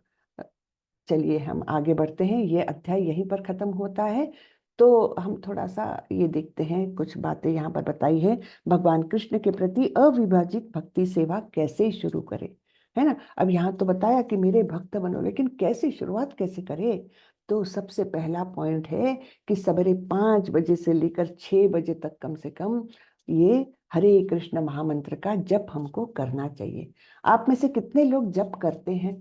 चलिए हम आगे बढ़ते हैं, ये अध्याय यहीं पर खत्म होता है। तो हम थोड़ा सा ये देखते हैं, कुछ बातें यहाँ पर बताई है भगवान कृष्ण के प्रति अविभाजित भक्ति सेवा कैसे शुरू करें, है ना। अब यहाँ तो बताया कि मेरे भक्त बनो, लेकिन कैसे, शुरुआत कैसे करें। तो सबसे पहला पॉइंट है कि सवेरे 5 बजे से लेकर 6 बजे तक कम से कम ये हरे कृष्ण महामंत्र का जप हमको करना चाहिए। आप में से कितने लोग जप करते हैं,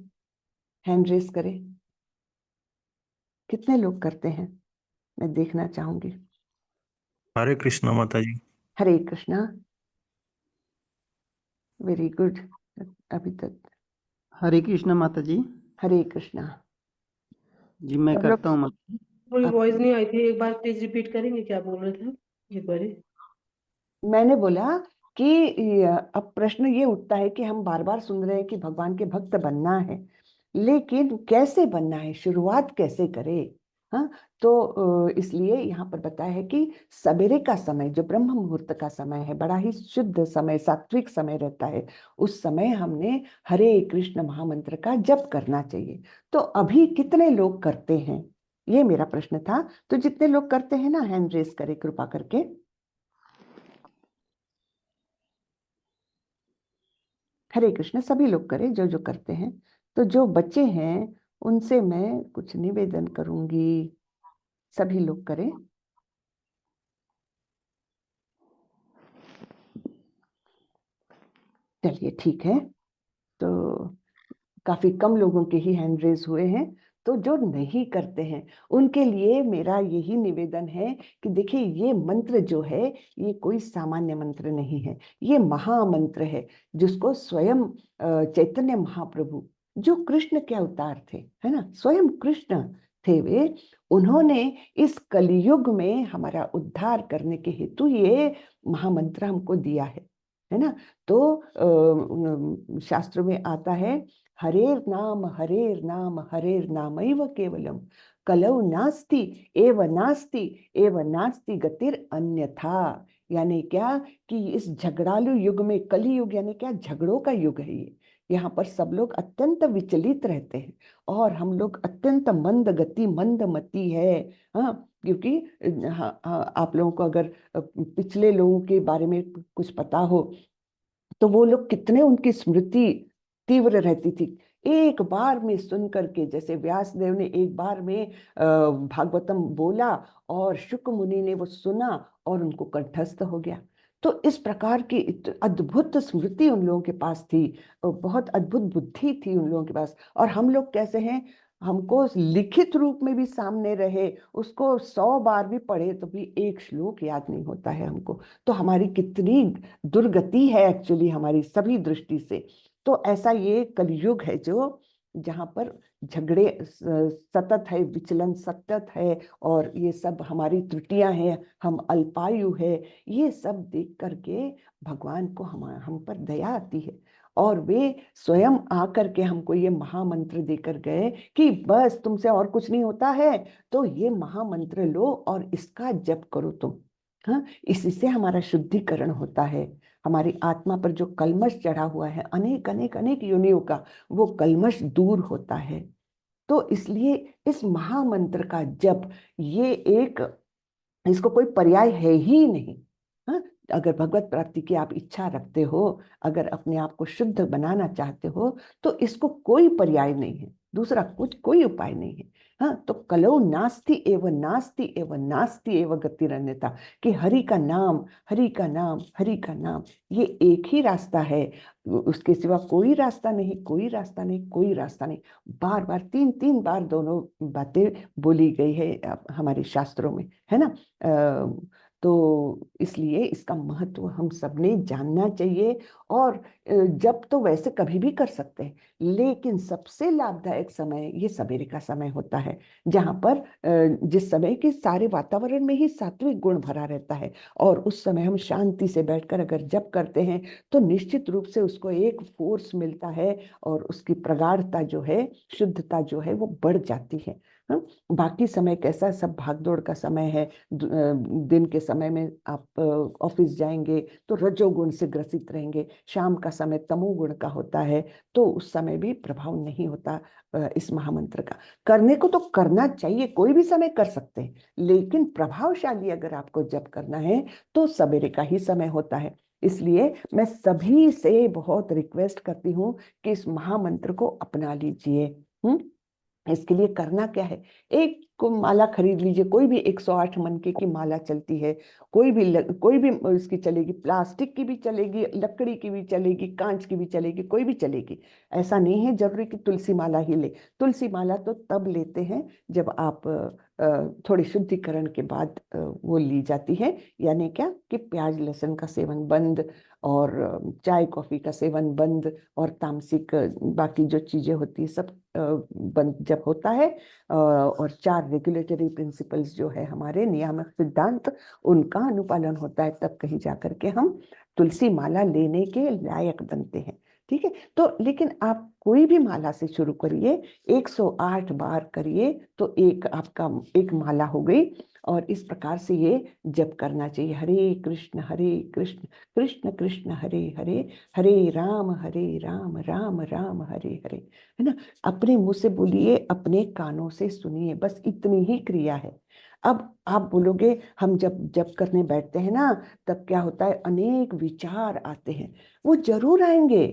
हैंड रेस करें। कितने लोग करते हैं, मैं देखना चाहूंगी। हरे कृष्णा माता जी। हरे कृष्णा, वेरी गुड। अभी तक हरे कृष्ण माता जी। हरे कृष्णा। जी मैं सब लोग करता हूँ माता। कोई आप, वॉइस नहीं आई थी, एक बार प्लीज रिपीट करेंगे क्या बोल रहे थे एक बार। मैंने बोला कि अब प्रश्न ये उठता है कि हम बार बार सुन रहे हैं कि भगवान के भक्त बनना है, लेकिन कैसे बनना है, शुरुआत कैसे करें। हाँ, तो इसलिए यहाँ पर बताया है कि सवेरे का समय जो ब्रह्म मुहूर्त का समय है, बड़ा ही शुद्ध समय, सात्विक समय रहता है, उस समय हमने हरे कृष्ण महामंत्र का जप करना चाहिए। तो अभी कितने लोग करते हैं, ये मेरा प्रश्न था। तो जितने लोग करते हैं ना, हैंड रेस करें कृपा करके। हरे कृष्ण सभी लोग करें जो जो करते हैं। तो जो बच्चे हैं उनसे मैं कुछ निवेदन करूंगी, सभी लोग करें। चलिए ठीक है, तो काफी कम लोगों के ही हैंड रेज हुए हैं। तो जो नहीं करते हैं उनके लिए मेरा यही निवेदन है कि देखिए, ये मंत्र जो है ये कोई सामान्य मंत्र नहीं है, ये महामंत्र है, जिसको स्वयं चैतन्य महाप्रभु, जो कृष्ण के अवतार थे, है ना, स्वयं कृष्ण थे वे, उन्होंने इस कलयुग में हमारा उद्धार करने के हेतु ये महामंत्र हमको दिया है ना। तो शास्त्र में आता है, हरेर नाम हरेर नाम हरेर नामैव केवलम, कलौ नास्ति एव नास्ति गतिर अन्यथा। यानी क्या कि इस झगड़ालू युग में, कली युग यानी क्या, झगड़ों का युग है ये। यहाँ पर सब लोग अत्यंत विचलित रहते हैं और हम लोग अत्यंत मंद गति मंदमती है। हाँ, क्योंकि हाँ, हाँ, आप लोगों को अगर पिछले लोगों के बारे में कुछ पता हो तो वो लोग कितने, उनकी स्मृति तीव्र रहती थी। एक बार में सुन करके, जैसे व्यास देव ने एक बार में भागवतम बोला और शुक मुनि ने वो सुना और उनको कंठस्थ हो गया। तो इस प्रकार की अद्भुत स्मृति उन लोगों के पास थी, बहुत अद्भुत बुद्धि थी उन लोगों के पास। और हम लोग कैसे हैं, हमको लिखित रूप में भी सामने रहे, उसको 100 बार भी पढ़े तो भी एक श्लोक याद नहीं होता है हमको। तो हमारी कितनी दुर्गति है एक्चुअली हमारी सभी दृष्टि से। तो ऐसा ये कलयुग है जो, जहाँ पर झगड़े सतत है, विचलन सतत है, और ये सब हमारी त्रुटियां हैं, हम अल्पायु है, ये सब देख करके भगवान को हम पर दया आती है। और वे स्वयं आकर के हमको ये महामंत्र देकर गए कि बस तुमसे और कुछ नहीं होता है, तो ये महामंत्र लो और इसका जप करो तुम। हाँ, इसी से हमारा शुद्धिकरण होता है। हमारी आत्मा पर जो कलमश चढ़ा हुआ है अनेक अनेक अनेक योनियों का, वो कलमश दूर होता है। तो इसलिए इस महामंत्र का जप, ये एक, इसको कोई पर्याय है ही नहीं। हाँ, अगर भगवत प्राप्ति की आप इच्छा रखते हो, अगर अपने आप को शुद्ध बनाना चाहते हो, तो इसको कोई पर्याय नहीं है, दूसरा कुछ कोई उपाय नहीं है। हाँ, तो कलौ नास्ति एव नास्ति एव नास्ति एव गतिरन्यथा, कि हरि का नाम, हरि का नाम, हरि का नाम, ये एक ही रास्ता है, उसके सिवा कोई रास्ता नहीं, कोई रास्ता नहीं, कोई रास्ता नहीं। बार बार, 3 बार दोनों बातें बोली गई है हमारे शास्त्रों में, है ना। तो इसलिए इसका महत्व हम सबने जानना चाहिए। और जब तो वैसे कभी भी कर सकते हैं, लेकिन सबसे लाभदायक समय ये सवेरे का समय होता है, जहाँ पर जिस समय के सारे वातावरण में ही सात्विक गुण भरा रहता है, और उस समय हम शांति से बैठकर अगर जप करते हैं तो निश्चित रूप से उसको एक फोर्स मिलता है, और उसकी प्रगाढ़ता जो है, शुद्धता जो है, वो बढ़ जाती है। हाँ? बाकी समय कैसा, सब भागदौड़ का समय है। दिन के समय में आप ऑफिस जाएंगे तो रजोगुण से ग्रसित रहेंगे, शाम का समय तमोगुण का होता है, तो उस समय भी प्रभाव नहीं होता इस महामंत्र का। करने को तो करना चाहिए, कोई भी समय कर सकते हैं, लेकिन प्रभावशाली अगर आपको जप करना है तो सवेरे का ही समय होता है। इसलिए मैं सभी से बहुत रिक्वेस्ट करती हूँ कि इस महामंत्र को अपना लीजिए। इसके लिए करना क्या है, एक को माला खरीद लीजिए, कोई भी 108 मनके की माला चलती है, कोई भी इसकी चलेगी, प्लास्टिक की भी चलेगी, लकड़ी की भी चलेगी, कांच की भी चलेगी, कोई भी चलेगी। ऐसा नहीं है जरूरी कि तुलसी माला ही ले। तुलसी माला तो तब लेते हैं जब आप थोड़ी शुद्धिकरण के बाद वो ली जाती है। यानी क्या कि प्याज लहसुन का सेवन बंद, और चाय कॉफी का सेवन बंद, और तामसिक बाकी जो चीजें होती है सब बंद जब होता है, और 4 रेगुलेटरी प्रिंसिपल्स जो है हमारे नियामक सिद्धांत, उनका अनुपालन होता है, तब कहीं जाकर के हम तुलसी माला लेने के लायक बनते हैं। ठीक है, तो लेकिन आप कोई भी माला से शुरू करिए, 108 बार करिए, तो एक आपका एक माला हो गई। और इस प्रकार से ये जप करना चाहिए, हरे कृष्ण कृष्ण कृष्ण हरे हरे, हरे राम राम राम हरे हरे, है ना। अपने मुंह से बोलिए, अपने कानों से सुनिए, बस इतनी ही क्रिया है। अब आप बोलोगे हम जब जप करने बैठते हैं ना, तब क्या होता है, अनेक विचार आते हैं। वो जरूर आएंगे,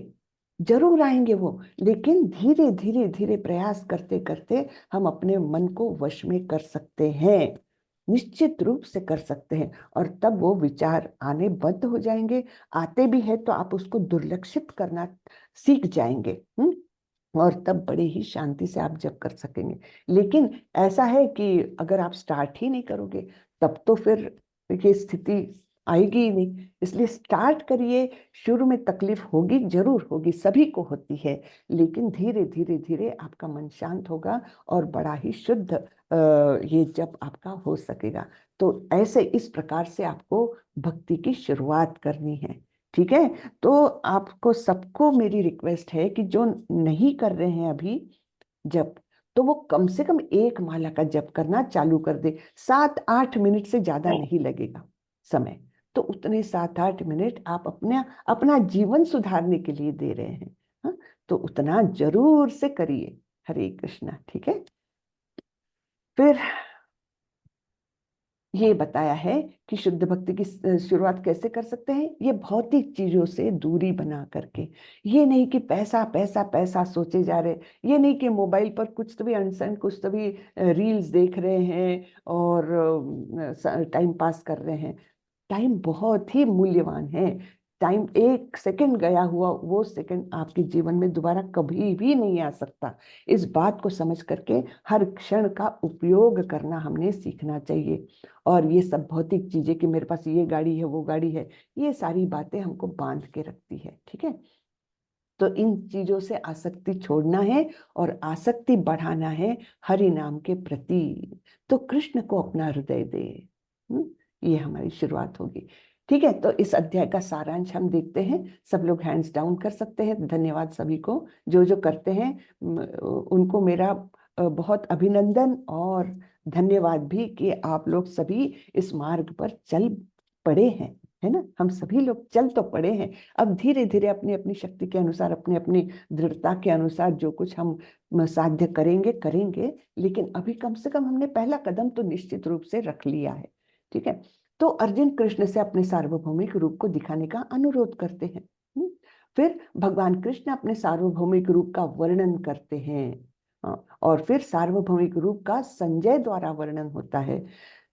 जरूर आएंगे वो, लेकिन धीरे धीरे धीरे प्रयास करते करते हम अपने मन को वश में कर सकते हैं। निश्चित रूप से कर सकते हैं। और तब वो विचार आने बंद हो जाएंगे, आते भी है तो आप उसको दुर्लक्षित करना सीख जाएंगे। और तब बड़ी ही शांति से आप जप कर सकेंगे। लेकिन ऐसा है कि अगर आप स्टार्ट ही नहीं करोगे तब तो फिर ये स्थिति आएगी ही नहीं। इसलिए स्टार्ट करिए। शुरू में तकलीफ होगी, जरूर होगी, सभी को होती है, लेकिन धीरे धीरे धीरे आपका मन शांत होगा और बड़ा ही शुद्ध ये जप आपका हो सकेगा। तो ऐसे इस प्रकार से आपको भक्ति की शुरुआत करनी है। ठीक है। तो आपको सबको मेरी रिक्वेस्ट है कि जो नहीं कर रहे हैं अभी जप, तो वो कम से कम एक माला का जप करना चालू कर दे। 7-8 मिनट से ज्यादा नहीं लगेगा समय। तो उतने 7-8 मिनट आप अपना अपना जीवन सुधारने के लिए दे रहे हैं। हाँ, तो उतना जरूर से करिए। हरे कृष्णा। ठीक है। फिर ये बताया है कि शुद्ध भक्ति की शुरुआत कैसे कर सकते हैं। ये भौतिक चीजों से दूरी बना करके। ये नहीं कि पैसा पैसा पैसा सोचे जा रहे, ये नहीं कि मोबाइल पर कुछ तो भी अनसन कुछ तो भी रील्स देख रहे हैं और टाइम पास कर रहे हैं। टाइम बहुत ही मूल्यवान है। टाइम एक सेकंड गया हुआ, वो सेकंड आपके जीवन में दोबारा कभी भी नहीं आ सकता। इस बात को समझ करके हर क्षण का उपयोग करना हमने सीखना चाहिए। और ये सब भौतिक चीजें कि मेरे पास ये गाड़ी है वो गाड़ी है, ये सारी बातें हमको बांध के रखती है। ठीक है। तो इन चीजों से आसक्ति छोड़ना है और आसक्ति बढ़ाना है हरि नाम के प्रति। तो कृष्ण को अपना हृदय दे। ये हमारी शुरुआत होगी। ठीक है। तो इस अध्याय का सारांश हम देखते हैं। सब लोग हैंड्स डाउन कर सकते हैं। धन्यवाद सभी को जो जो करते हैं। उनको मेरा बहुत अभिनंदन और धन्यवाद भी कि आप लोग सभी इस मार्ग पर चल पड़े हैं। है ना। हम सभी लोग चल तो पड़े हैं। अब धीरे धीरे अपनी अपनी शक्ति के अनुसार, अपनी अपनी दृढ़ता के अनुसार जो कुछ हम साध्य करेंगे करेंगे। लेकिन अभी कम से कम हमने पहला कदम तो निश्चित रूप से रख लिया है। ठीक है। तो अर्जुन कृष्ण से अपने सार्वभौमिक रूप को दिखाने का अनुरोध करते हैं। फिर भगवान कृष्ण अपने सार्वभौमिक रूप का वर्णन करते हैं। और फिर सार्वभौमिक रूप का संजय द्वारा वर्णन होता है।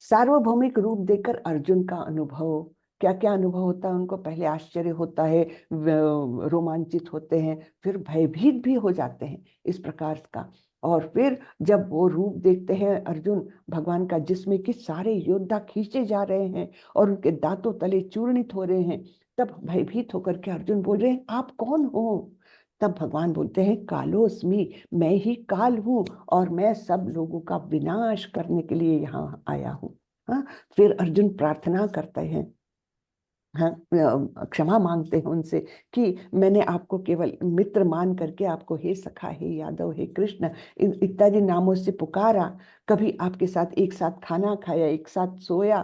सार्वभौमिक रूप देखकर अर्जुन का अनुभव, क्या क्या अनुभव होता है उनको। पहले आश्चर्य होता है, रोमांचित होते हैं, फिर भयभीत भी हो जाते हैं इस प्रकार का। और फिर जब वो रूप देखते हैं अर्जुन भगवान का, जिसमें कि सारे योद्धा खींचे जा रहे हैं और उनके दांतों तले चूर्णित हो रहे हैं, तब भयभीत होकर के अर्जुन बोल रहे हैं आप कौन हो। तब भगवान बोलते हैं कालोस्मि, मैं ही काल हूँ और मैं सब लोगों का विनाश करने के लिए यहाँ आया हूँ। हाँ। फिर अर्जुन प्रार्थना करते हैं, हाँ, क्षमा मांगते हैं उनसे कि मैंने आपको केवल मित्र मान करके आपको हे सखा, हे यादव, हे कृष्ण इत्यादि नामों से पुकारा। कभी आपके साथ एक साथ खाना खाया, एक साथ सोया,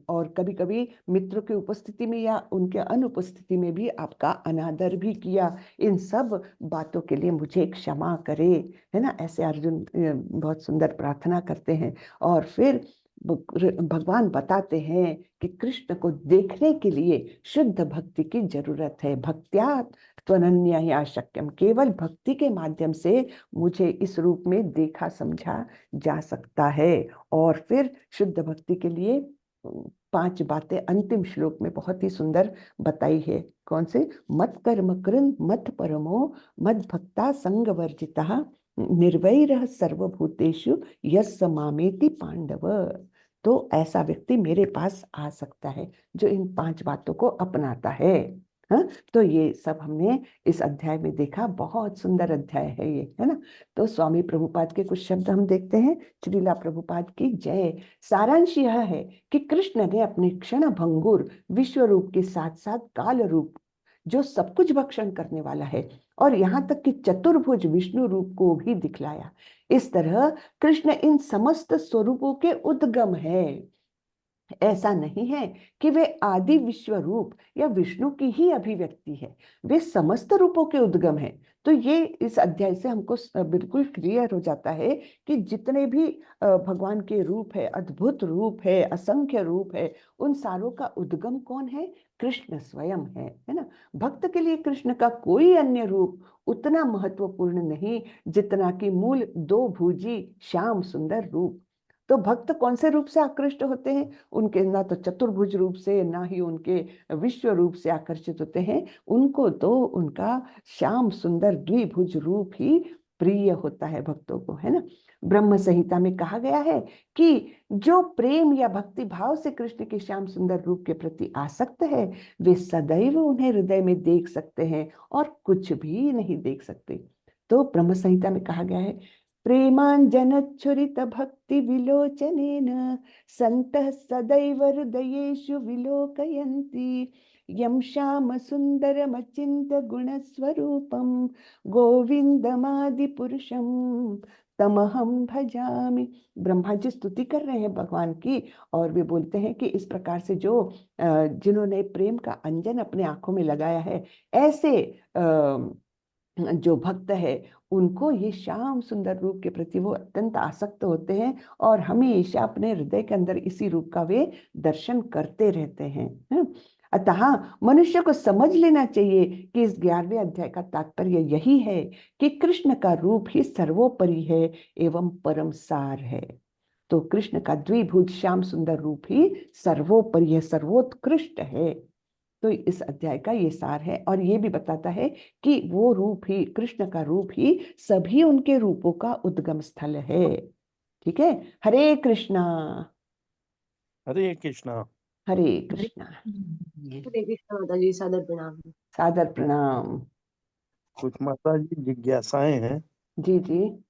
और कभी कभी मित्रों की उपस्थिति में या उनके अनुपस्थिति में भी आपका अनादर भी किया। इन सब बातों के लिए मुझे क्षमा करे। है ना। ऐसे अर्जुन बहुत सुंदर प्रार्थना करते हैं। और फिर भगवान बताते हैं कि कृष्ण को देखने के लिए शुद्ध भक्ति की जरूरत है। भक्त्या त्वनन्या शक्यम, केवल भक्ति के माध्यम से मुझे इस रूप में देखा समझा जा सकता है। और फिर शुद्ध भक्ति के लिए 5 बातें अंतिम श्लोक में बहुत ही सुंदर बताई है। कौन से। मत कर्म कृन मत परमो मद भक्ता संग वर्जिता निर्वैरः सर्वभूतेषु यस्य मामेति पांडव। तो ऐसा व्यक्ति मेरे पास आ सकता है जो इन 5 बातों को अपनाता है। हाँ। तो ये सब हमने इस अध्याय में देखा। बहुत सुंदर अध्याय है ये। है ना। तो स्वामी प्रभुपाद के कुछ शब्द हम देखते हैं। श्रीला प्रभुपाद की जय। सारांश यह है कि कृष्ण ने अपने क्षण भंगुर विश्व रूप के साथ साथ काल रूप, जो सब कुछ भक्षण करने वाला है, और यहाँ तक कि चतुर्भुज विष्णु रूप को भी दिखलाया। इस तरह कृष्ण इन समस्त स्वरूपों के उद्गम है। ऐसा नहीं है कि वे आदि विश्व रूप या विष्णु की ही अभिव्यक्ति है, वे समस्त रूपों के उद्गम है। तो ये इस अध्याय से हमको बिल्कुल क्लियर हो जाता है कि जितने भी भगवान के रूप है, अद्भुत रूप है, असंख्य रूप है, उन सारों का उद्गम कौन है। कृष्ण स्वयं है ना। भक्त के लिए कृष्ण का कोई अन्य रूप उतना महत्वपूर्ण नहीं जितना कि मूल 2 भुजी श्याम सुंदर रूप। तो भक्त कौन से रूप से आकृष्ट होते हैं? उनके ना तो चतुर्भुज रूप से, ना ही उनके विश्व रूप से आकर्षित होते हैं। उनको तो उनका श्याम सुंदर द्विभुज रूप ही प्रिय होता है भक्तों को, है ना। ब्रह्म संहिता में कहा गया है कि जो प्रेम या भक्ति भाव से कृष्ण के श्याम सुंदर रूप के प्रति आसक्त है, वे सदैव उन्हें हृदय में देख सकते हैं और कुछ भी नहीं देख सकते। तो ब्रह्म संहिता में कहा गया है, प्रेमाञ्जनच्छुरित भक्ति विलोचनेन सन्तः सदैव हृदयेषु विलोकयन्ति यं श्याम सुन्दरमचिन्त्य गुणस्वरूपं गोविंदमादिपुरुषं तमहं भजामि। ब्रह्मा जी स्तुति कर रहे हैं भगवान की, और वे बोलते हैं कि इस प्रकार से जो जिन्होंने प्रेम का अंजन अपने आंखों में लगाया है, ऐसे जो भक्त है उनको ये श्याम सुंदर रूप के प्रति वो अत्यंत आसक्त होते हैं और हमेशा अपने हृदय के अंदर इसी रूप का वे दर्शन करते रहते हैं। अतः मनुष्य को समझ लेना चाहिए कि इस 11वें अध्याय का तात्पर्य यही है कि कृष्ण का रूप ही सर्वोपरि है एवं परम सार है। तो कृष्ण का द्विभुज श्याम सुंदर रूप ही सर्वोपरि है, सर्वोत्कृष्ट है। तो इस अध्याय का ये सार है, और ये भी बताता है कि वो रूप ही, कृष्ण का रूप ही सभी उनके रूपों का उद्गम स्थल है। ठीक है। हरे कृष्णा। हरे कृष्णा। हरे कृष्णा। हरे कृष्ण माता जी, सादर प्रणाम। सादर प्रणाम। कुछ माता जी जिज्ञासाएं हैं। जी जी।